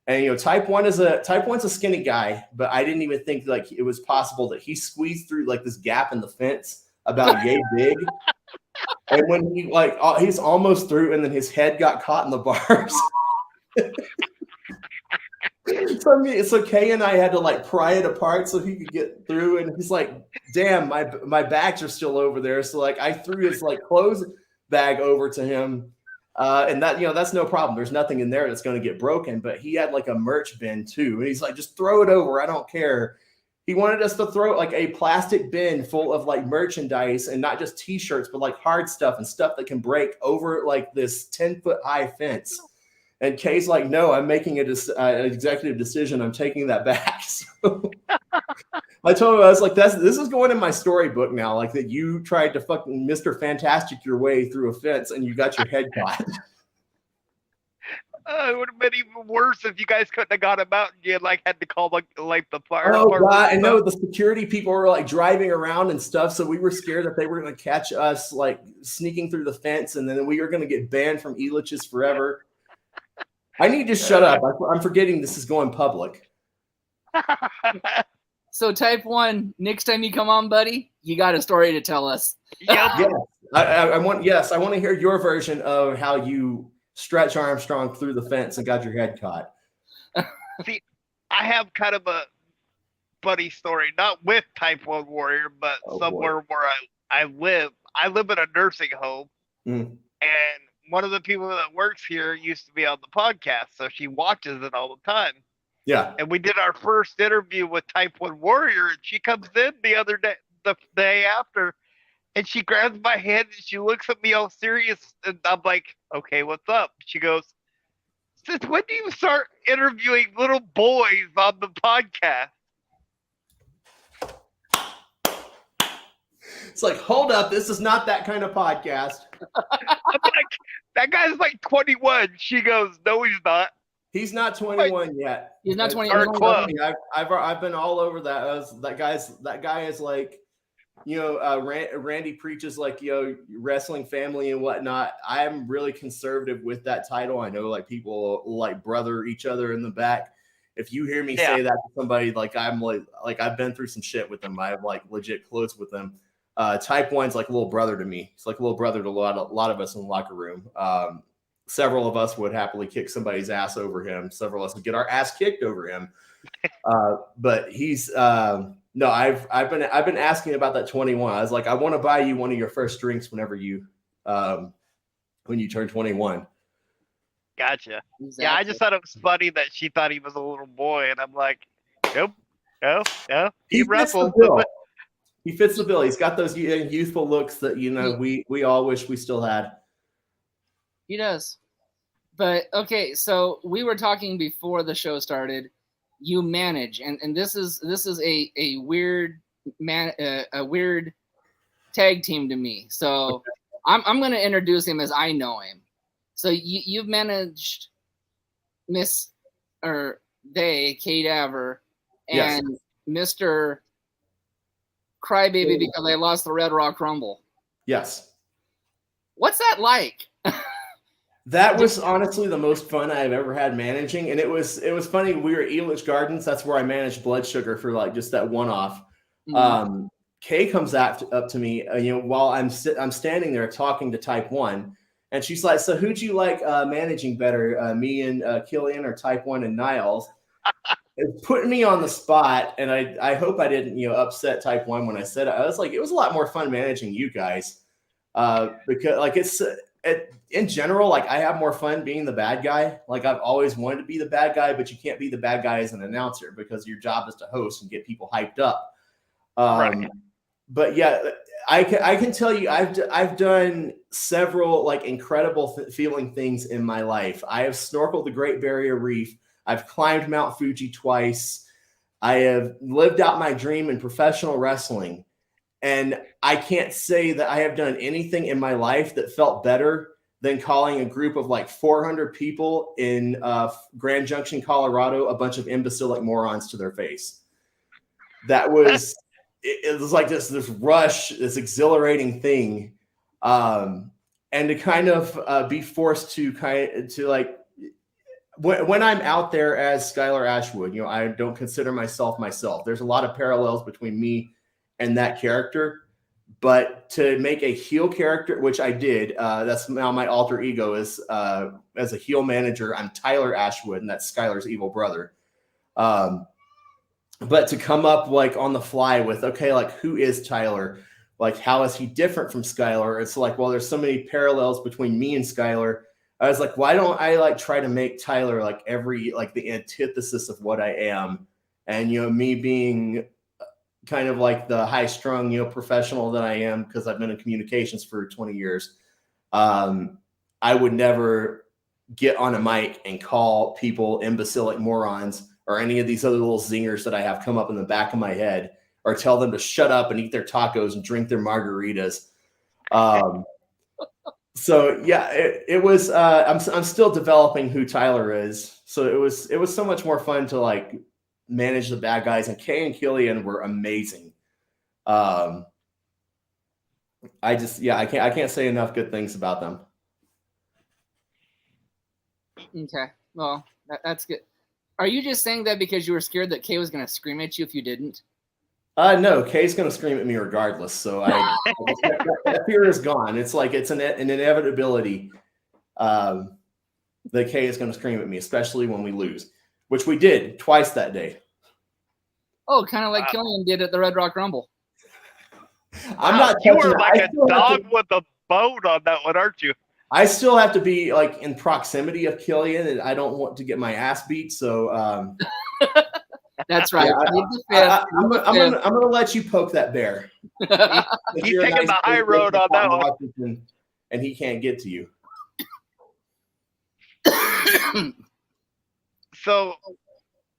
And Type 1's a skinny guy, but I didn't even think like it was possible that he squeezed through like this gap in the fence about yay big. And when he's almost through, and then his head got caught in the bars. So Kay and I had to like pry it apart so he could get through, and he's like, "Damn, my bags are still over there." So like I threw his like clothes bag over to him, and that's no problem. There's nothing in there that's going to get broken. But he had like a merch bin too, and he's like, "Just throw it over. I don't care." He wanted us to throw like a plastic bin full of like merchandise, and not just T-shirts, but like hard stuff and stuff that can break over like this 10-foot high fence. And Kay's like, "No, I'm making an executive decision. I'm taking that back." So I told him, I was like, this is going in my storybook now, like that you tried to fucking Mr. Fantastic your way through a fence and you got your head caught. It would have been even worse if you guys couldn't have got him out and you had to call like the fire Oh department. God, I know the security people were like driving around and stuff, so we were scared that they were going to catch us like sneaking through the fence, and then we were going to get banned from Elitch's forever. I need to shut up. I'm forgetting this is going public. So Type 1, next time you come on, buddy, you got a story to tell us. Yep. Yes, I want to hear your version of how you Stretch Armstrong through the fence and got your head caught. See, I have kind of a funny story, not with Type 1 Warrior, but somewhere where I live. I live in a nursing home, and one of the people that works here used to be on the podcast, so she watches it all the time. Yeah. And we did our first interview with Type 1 Warrior, and she comes in the day after, and she grabs my hand and she looks at me all serious, and I'm like, "Okay, what's up?" She goes, "Since when do you start interviewing little boys on the podcast?" It's like, hold up, this is not that kind of podcast. I'm like, "That guy's like 21. She goes, "No, he's not. He's not 21 yet. He's not 21. I've been all over that. That guy is like, Randy preaches like, wrestling family and whatnot. I'm really conservative with that title. I know like people like brother each other in the back. If you hear me say that to somebody, like I'm like I've been through some shit with them. I have like legit close with them. Type 1's like a little brother to me. It's like a little brother to a lot of us in the locker room. Several of us would happily kick somebody's ass over him. Several of us would get our ass kicked over him. But he's no, I've been asking about that 21. I was like, I want to buy you one of your first drinks whenever when you turn 21. Gotcha. Exactly. Yeah, I just thought it was funny that she thought he was a little boy, and I'm like, nope, no. He wrestled. He fits the bill. He's got those youthful looks that we all wish we still had. He does. But okay, so we were talking before the show started. You manage, and this is a weird weird tag team to me. So I'm going to introduce him as I know him. So you've managed Kate Aver and Mr. Crybaby because I lost the Red Rock Rumble. Yes. What's that like? That was honestly the most fun I've ever had managing, and it was funny. We were at Elitch Gardens. That's where I managed Blood Sugar for like just that one-off. Mm-hmm. Kay comes up to me, while I'm standing there talking to Type 1, and she's like, "So who'd you like managing better, me and Killian, or Type 1 and Niles?" It's putting me on the spot, and I hope I didn't upset Type 1 when I said it. I was like, it was a lot more fun managing you guys because like in general, like I have more fun being the bad guy. Like I've always wanted to be the bad guy, but you can't be the bad guy as an announcer because your job is to host and get people hyped up. Right. But yeah, I can tell you, I've done several like incredible feeling things in my life. I have snorkeled the Great Barrier Reef. I've climbed Mount Fuji twice. I have lived out my dream in professional wrestling. And I can't say that I have done anything in my life that felt better than calling a group of like 400 people in Grand Junction, Colorado, a bunch of imbecilic morons to their face. That was, it was like this rush, this exhilarating thing. And to kind of be forced to like, when I'm out there as Schlar Ashwood, you know, I don't consider myself. There's a lot of parallels between me and that character. But to make a heel character, which I did, that's now my alter ego is as a heel manager. I'm Tyler Ashwood, and that's Skylar's evil brother. But to come up like on the fly with, okay, like who is Tyler? Like, how is he different from Schlar? It's like, well, there's so many parallels between me and Schlar. I was like, why don't I like try to make Tyler like the antithesis of what I am? And, you know, me being kind of like the high strung, you know, professional that I am, because I've been in communications for 20 years. I would never get on a mic and call people imbecilic morons or any of these other little zingers that I have come up in the back of my head, or tell them to shut up and eat their tacos and drink their margaritas. So yeah, it was. I'm still developing who Tyler is. So it was so much more fun to like manage the bad guys, and Kay and Killian were amazing. I can't say enough good things about them. Okay, well that's good. Are you just saying that because you were scared that Kay was going to scream at you if you didn't? No, Kay's going to scream at me regardless. So that fear is gone. It's like it's an inevitability that Kay is going to scream at me, especially when we lose, which we did twice that day. Oh, kind of like Killian did at the Red Rock Rumble. I'm not. You were like a dog with a bone on that one, aren't you? I still have to be like in proximity of Killian, and I don't want to get my ass beat. So that's right. Yeah, I'm gonna let you poke that bear. He's taking the high road on that one, and he can't get to you. So,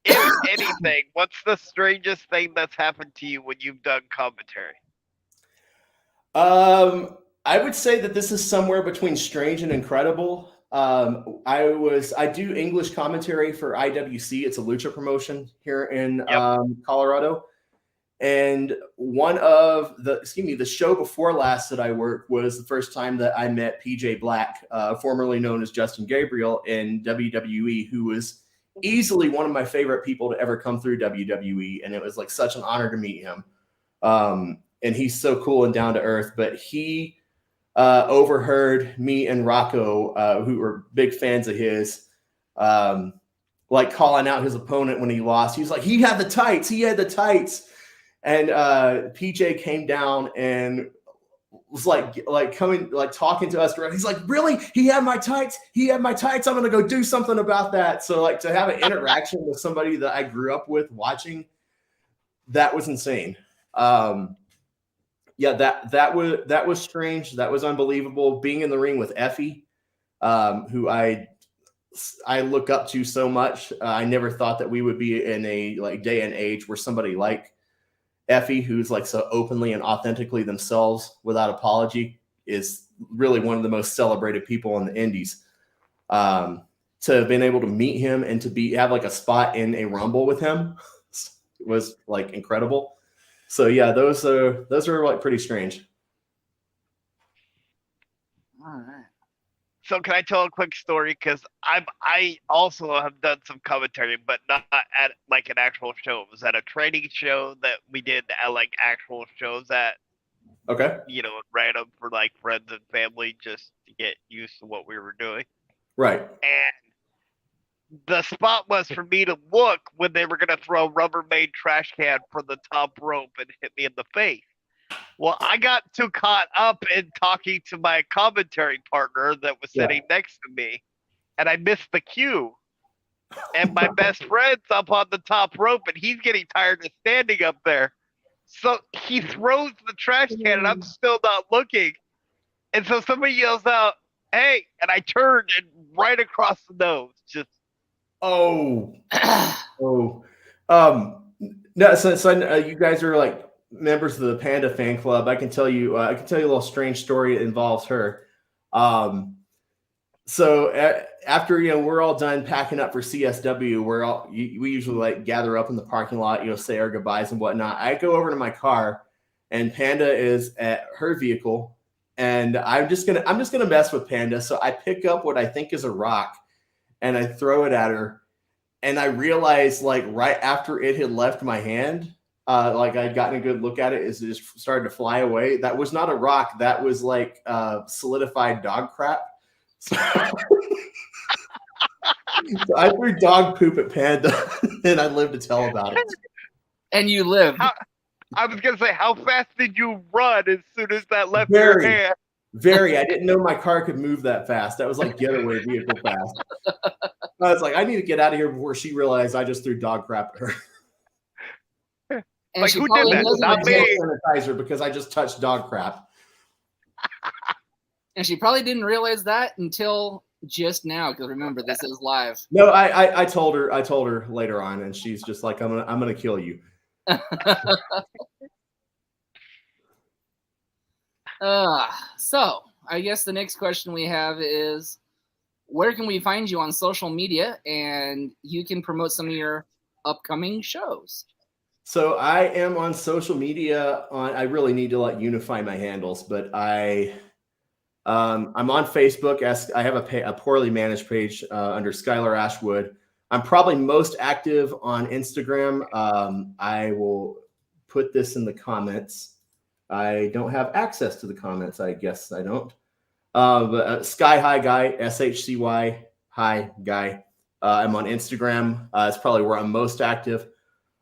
if anything, what's the strangest thing that's happened to you when you've done commentary? I would say that this is somewhere between strange and incredible. I do English commentary for IWC. It's a lucha promotion here in Colorado. And one of the show before last that I worked was the first time that I met PJ Black, formerly known as Justin Gabriel in WWE, who was easily one of my favorite people to ever come through WWE. And it was like such an honor to meet him. And he's so cool and down to earth, but he overheard me and Rocco, who were big fans of his, like calling out his opponent when he lost. He was like, he had the tights. And PJ came down and was like coming, like talking to us. He's like, really? He had my tights. I'm going to go do something about that. So like to have an interaction with somebody that I grew up with watching, that was insane. Yeah, that was strange. That was unbelievable. Being in the ring with Effie, who I look up to so much. I never thought that we would be in a like day and age where somebody like Effie, who's like so openly and authentically themselves without apology, is really one of the most celebrated people in the indies. To have been able to meet him and to have like a spot in a Rumble with him was like incredible. So yeah, those are like pretty strange. All right. So can I tell a quick story? Because I also have done some commentary, but not at like an actual show. It was at a training show that we did at like actual shows at. Okay. You know, random for like friends and family just to get used to what we were doing. Right. And the spot was for me to look when they were going to throw a Rubbermaid trash can from the top rope and hit me in the face. Well, I got too caught up in talking to my commentary partner that was sitting next to me, and I missed the cue. And my best friend's up on the top rope, and he's getting tired of standing up there. So he throws the trash can, and I'm still not looking. And so somebody yells out, "Hey!" And I turned and right across the nose, just. No. So you guys are like members of the Panda fan club. I can tell you a little strange story that involves her. So after, you know, we're all done packing up for CSW, we usually like gather up in the parking lot, you know, say our goodbyes and whatnot. I go over to my car, and Panda is at her vehicle, and I'm just gonna mess with Panda. So I pick up what I think is a rock, and I throw it at her. And I realized, like, right after it had left my hand, like I'd gotten a good look at it, as it just started to fly away. That was not a rock. That was like solidified dog crap. So, so I threw dog poop at Panda, and I lived to tell about it. And you lived. I was gonna say, how fast did you run as soon as that left your hand? Very. I didn't know my car could move that fast. That was like getaway vehicle fast. I was like, I need to get out of here before she realized I just threw dog crap at her. And Like, she who probably did that? doesn't Not realize- me. Sanitizer because I just touched dog crap. And she probably didn't realize that until just now, because remember, this is live. No, I told her later on, and she's just like, I'm gonna kill you. So I guess the next question we have is, where can we find you on social media, and you can promote some of your upcoming shows? So I am on social media. I really need to like unify my handles, but I'm on Facebook. I have a poorly managed page under Schlar Ashwood. I'm probably most active on Instagram. I will put this in the comments. I don't have access to the comments. I guess I don't. But Sky High Guy, SHCY High Guy. I'm on Instagram. It's probably where I'm most active.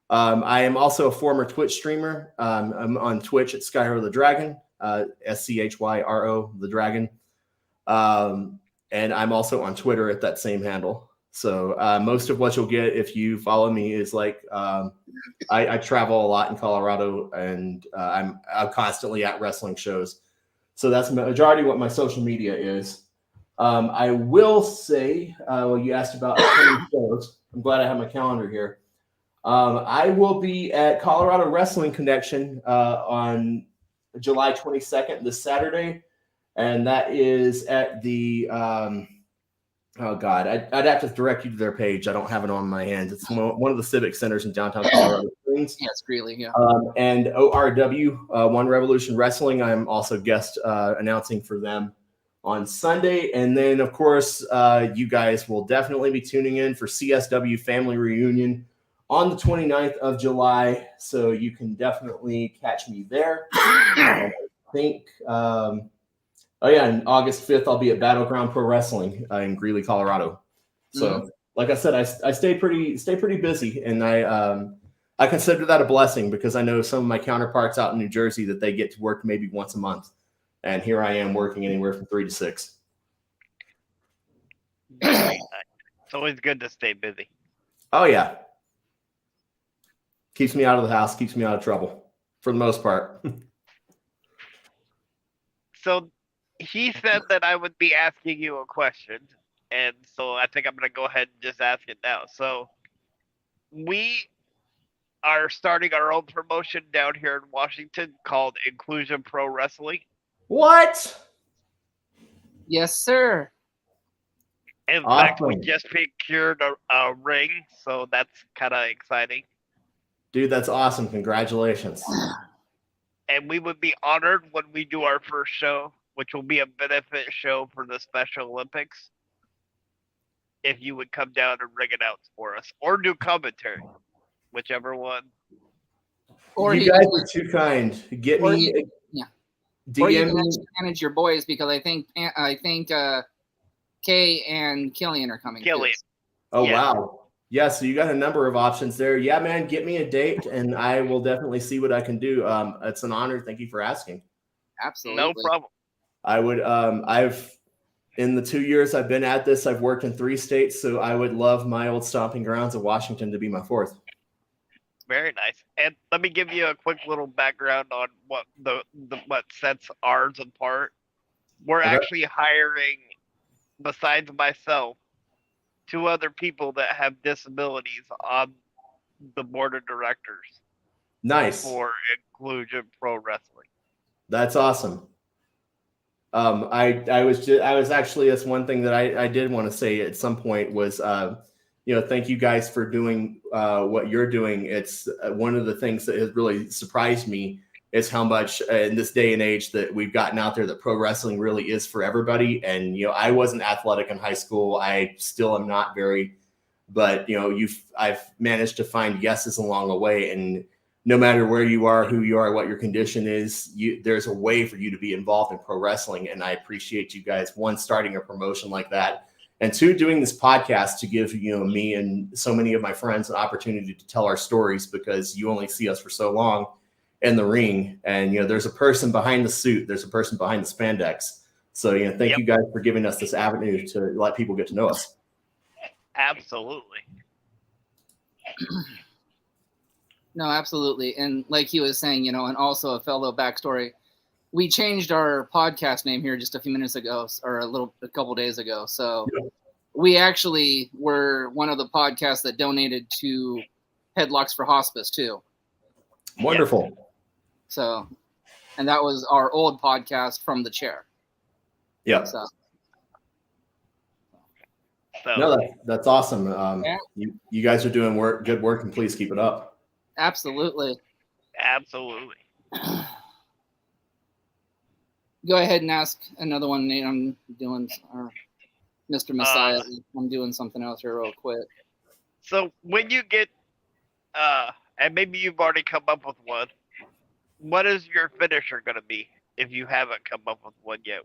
I am also a former Twitch streamer. I'm on Twitch at Skyro the Dragon, SCHYRO the Dragon. And I'm also on Twitter at that same handle. So most of what you'll get if you follow me is like I travel a lot in Colorado, and I'm constantly at wrestling shows. So that's the majority of what my social media is. I will say, well, you asked about upcoming shows. I'm glad I have my calendar here. I will be at Colorado Wrestling Connection on July 22nd, this Saturday. And that is at the, oh God, I'd have to direct you to their page. I don't have it on my hands. It's one of the civic centers in downtown Colorado Springs. Yes, really, yeah. And ORW, One Revolution Wrestling, I'm also guest announcing for them on Sunday. And then, of course, you guys will definitely be tuning in for CSW Family Reunion on the 29th of July. So you can definitely catch me there. I think, oh yeah, and August 5th, I'll be at Battleground Pro Wrestling in Greeley, Colorado. So, like I said, I stay pretty busy, and I consider that a blessing because I know some of my counterparts out in New Jersey that they get to work maybe once a month, and here I am working anywhere from 3 to 6. It's always good to stay busy. Oh yeah, keeps me out of the house, keeps me out of trouble for the most part. So he said that I would be asking you a question, and so I think I'm going to go ahead and just ask it now. So we are starting our own promotion down here in Washington called Inclusion Pro Wrestling. What? Yes, sir. In Awesome. fact, we just procured a ring, so that's kind of exciting. Dude, that's awesome. Congratulations. And we would be honored when we do our first show, which will be a benefit show for the Special Olympics, if you would come down and ring it out for us, or do commentary, whichever one. Or you guys are too kind. Get me. Or you DM can me. actually manage your boys, because I think Kay and Killian are coming. Killian. Too. Oh, Yeah. wow. Yeah, so you got a number of options there. Yeah, man, get me a date, and I will definitely see what I can do. It's an honor. Thank you for asking. Absolutely. No problem. I would. In the 2 years I've been at this, I've worked in 3 states, so I would love my old stomping grounds of Washington to be my 4th. Very nice. And let me give you a quick little background on what what sets ours apart. We're Okay. actually hiring, besides myself, 2 other people that have disabilities on the board of directors Nice. for Inclusion Pro Wrestling. That's awesome. I was actually, that's one thing that I did want to say at some point was, thank you guys for doing what you're doing. It's one of the things that has really surprised me is how much in this day and age that we've gotten out there that pro wrestling really is for everybody. And, I wasn't athletic in high school. I still am not very, but, I've managed to find yeses along the way. And no matter where you are, who you are, what your condition is, there's a way for you to be involved in pro wrestling. And I appreciate you guys, one, starting a promotion like that, and two, doing this podcast to give, me and so many of my friends an opportunity to tell our stories, because you only see us for so long in the ring. And, there's a person behind the suit. There's a person behind the spandex. So, thank you guys for giving us this avenue to let people get to know us. Absolutely. No, absolutely. And like he was saying, and also a fellow backstory, we changed our podcast name here just a few minutes ago, or a couple days ago. So we actually were one of the podcasts that donated to Headlocks for Hospice too. Wonderful. Yes. So, and that was our old podcast, From the Chair. Yeah. So. No, that's awesome. You guys are doing good work, and please keep it up. Absolutely. Absolutely. Go ahead and ask another one, Nate. I'm doing, or Mr. Messiah. I'm doing something else here real quick. So when you get, and maybe you've already come up with one, what is your finisher going to be if you haven't come up with one yet?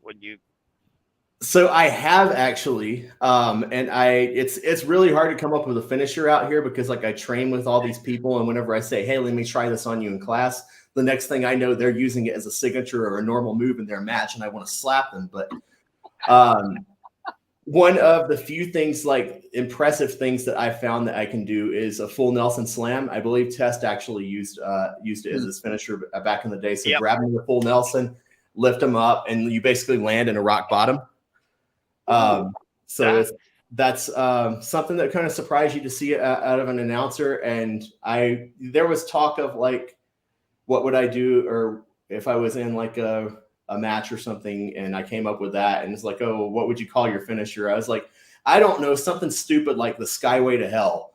So I have actually, and it's really hard to come up with a finisher out here, because I train with all these people, and whenever I say, hey, let me try this on you in class, the next thing I know, they're using it as a signature or a normal move in their match, and I want to slap them. But one of the few things, impressive things that I found that I can do is a full Nelson slam. I believe Test actually used it as his finisher back in the day. So grabbing the full Nelson, lift him up, and you basically land in a rock bottom. That's something that kind of surprised you to see out of an announcer. And there was talk of what would I do, or if I was in a match or something, and I came up with that, and it's oh, what would you call your finisher? I was like, I don't know, something stupid like the Skyway to Hell.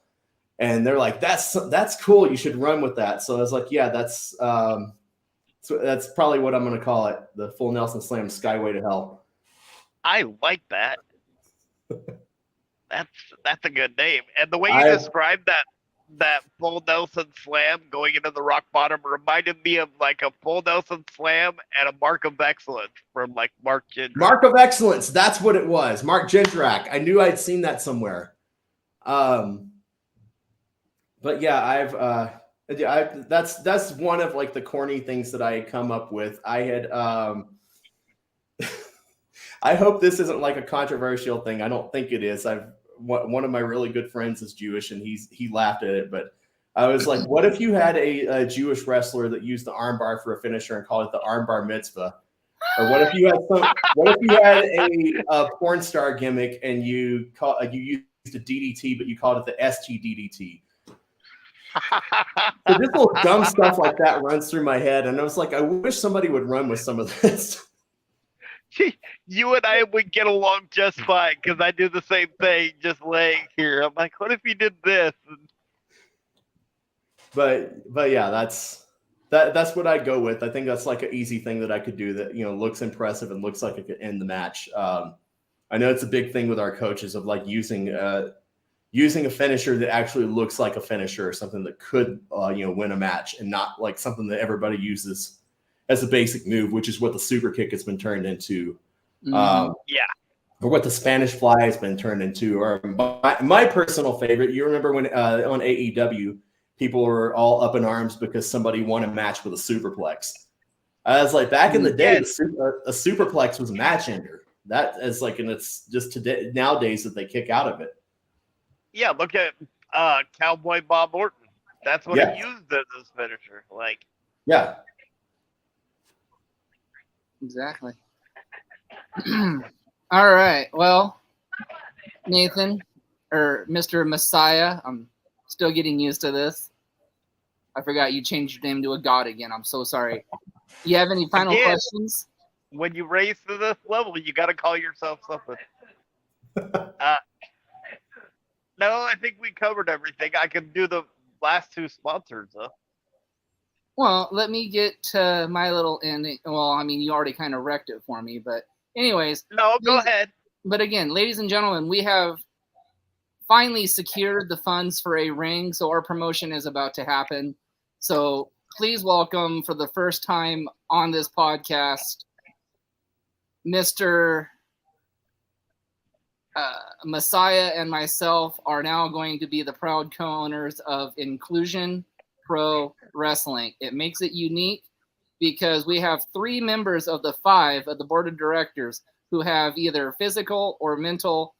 And they're like, that's cool, you should run with that. So I was like, yeah, that's probably what I'm going to call it, the full Nelson Slam Skyway to Hell. I like that. That's a good name. And the way you described that full Nelson slam going into the rock bottom reminded me of a full Nelson slam and a mark of excellence from Mark Jindrak. Mark of excellence, that's what it was. Mark Jindrak. I knew I'd seen that somewhere. But yeah, that's one of the corny things that I come up with. I had I hope this isn't a controversial thing. I don't think it is. One of my really good friends is Jewish, and he laughed at it. But I was like, what if you had a Jewish wrestler that used the armbar for a finisher and called it the armbar mitzvah? Or what if you had a porn star gimmick and you used a DDT, but you called it the STDDT? So just little dumb stuff like that runs through my head, and I was like, I wish somebody would run with some of this. You and I would get along just fine, because I do the same thing, just laying here. I'm like, what if you did this? But yeah, that's what I go with. I think that's an easy thing that I could do that looks impressive and looks like it could end the match. I know it's a big thing with our coaches of using a finisher that actually looks like a finisher, or something that could win a match, and not something that everybody uses as a basic move, which is what the super kick has been turned into. Or what the Spanish fly has been turned into. Or my personal favorite, you remember when on AEW, people were all up in arms because somebody won a match with a superplex. I was like, back in the day, a superplex was a match ender. That is and it's just today nowadays that they kick out of it. Yeah, look at Cowboy Bob Orton. That's what he used as his finisher. Yeah. Exactly. All right. Well, Nathan, or Mr. Messiah, I'm still getting used to this. I forgot you changed your name to a god again. I'm so sorry. You have any final questions? When you raise to this level, you got to call yourself something. No, I think we covered everything. I can do the last two sponsors, though. Well, let me get to my little ending. Well, I mean, you already kind of wrecked it for me, but anyways. No, go ahead. But again, ladies and gentlemen, we have finally secured the funds for a ring, so our promotion is about to happen. So please welcome for the first time on this podcast, Mr. Messiah and myself are now going to be the proud co-owners of Inclusion Pro Wrestling. It makes it unique because we have 3 members of the 5 of the board of directors who have either physical or mental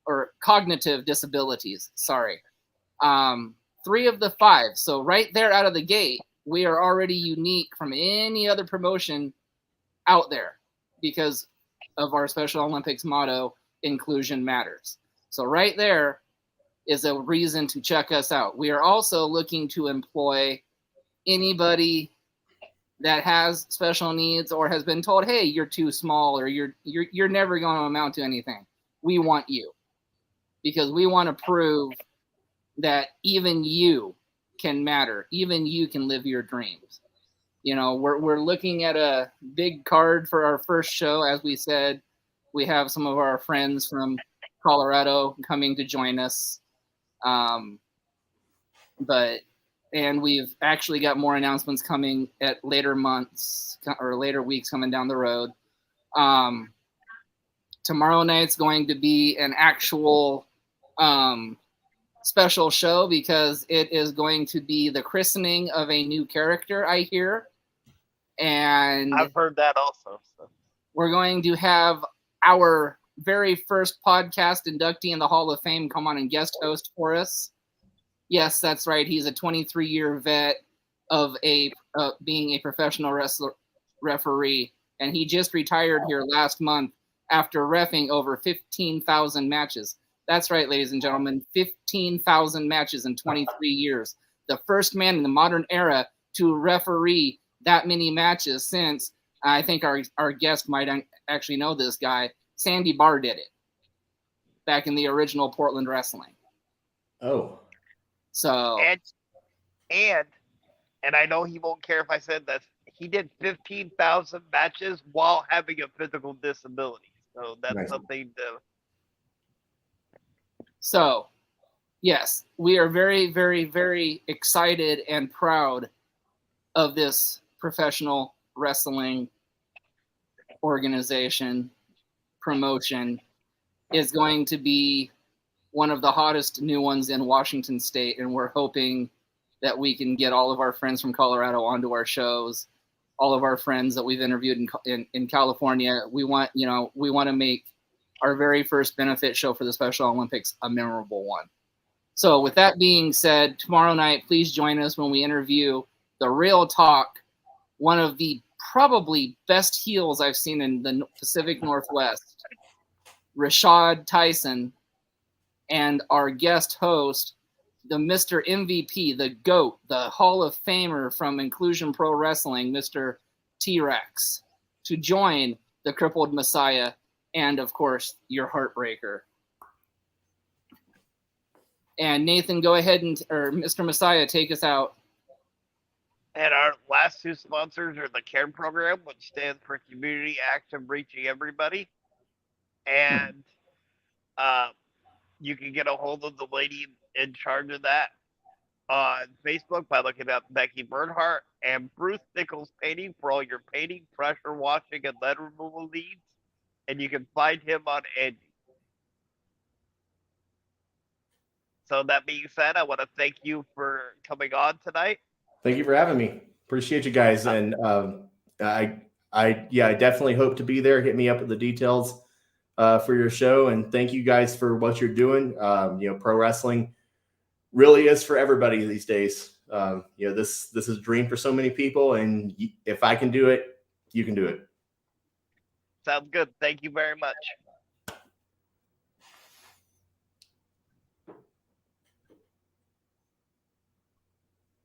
or cognitive disabilities. Sorry. 3 of the 5. So right there out of the gate, we are already unique from any other promotion out there because of our Special Olympics motto, Inclusion Matters. So right there is a reason to check us out. We are also looking to employ anybody that has special needs or has been told, hey, you're too small or you're never going to amount to anything. We want you because we want to prove that even you can matter. Even you can live your dreams. You know, we're looking at a big card for our first show. As we said, we have some of our friends from Colorado coming to join us. And we've actually got more announcements coming at later months or later weeks coming down the road. Tomorrow night's going to be an actual special show because it is going to be the christening of a new character, I hear. And I've heard that also. So. We're going to have our very first podcast inductee in the Hall of Fame come on and guest host for us. Yes, that's right. He's a 23-year vet of being a professional referee, and he just retired here last month after reffing over 15,000 matches. That's right, ladies and gentlemen, 15,000 matches in 23 years. The first man in the modern era to referee that many matches since, I think our guest might actually know this guy, Sandy Barr did it back in the original Portland Wrestling. Oh. So and I know he won't care if I said this. He did 15,000 matches while having a physical disability. So that's nice. Something to. So, yes, we are very, very, very excited and proud of this professional wrestling organization promotion. Is going to be one of the hottest new ones in Washington State, and we're hoping that we can get all of our friends from Colorado onto our shows, all of our friends that we've interviewed in California. We want to make our very first benefit show for the Special Olympics a memorable one. So with that being said, tomorrow night, please join us when we interview the Real Talk, one of the probably best heels I've seen in the Pacific Northwest, Rashad Tyson, and our guest host, the Mr. MVP, the GOAT, the Hall of Famer from Inclusion Pro Wrestling, Mr. T-Rex, to join the Crippled Messiah and, of course, your Heartbreaker. And Nathan, go ahead or Mr. Messiah, take us out. And our last 2 sponsors are the CARE program, which stands for Community Action Reaching Everybody. And you can get a hold of the lady in charge of that on Facebook by looking up Becky Bernhardt and Bruce Nichols Painting for all your painting, pressure washing, and lead removal needs. And you can find him on Angie. So that being said, I want to thank you for coming on tonight. Thank you for having me. Appreciate you guys. And I definitely hope to be there. Hit me up with the details for your show. And thank you guys for what you're doing. Pro wrestling really is for everybody these days. This is a dream for so many people. And if I can do it, you can do it. Sounds good. Thank you very much.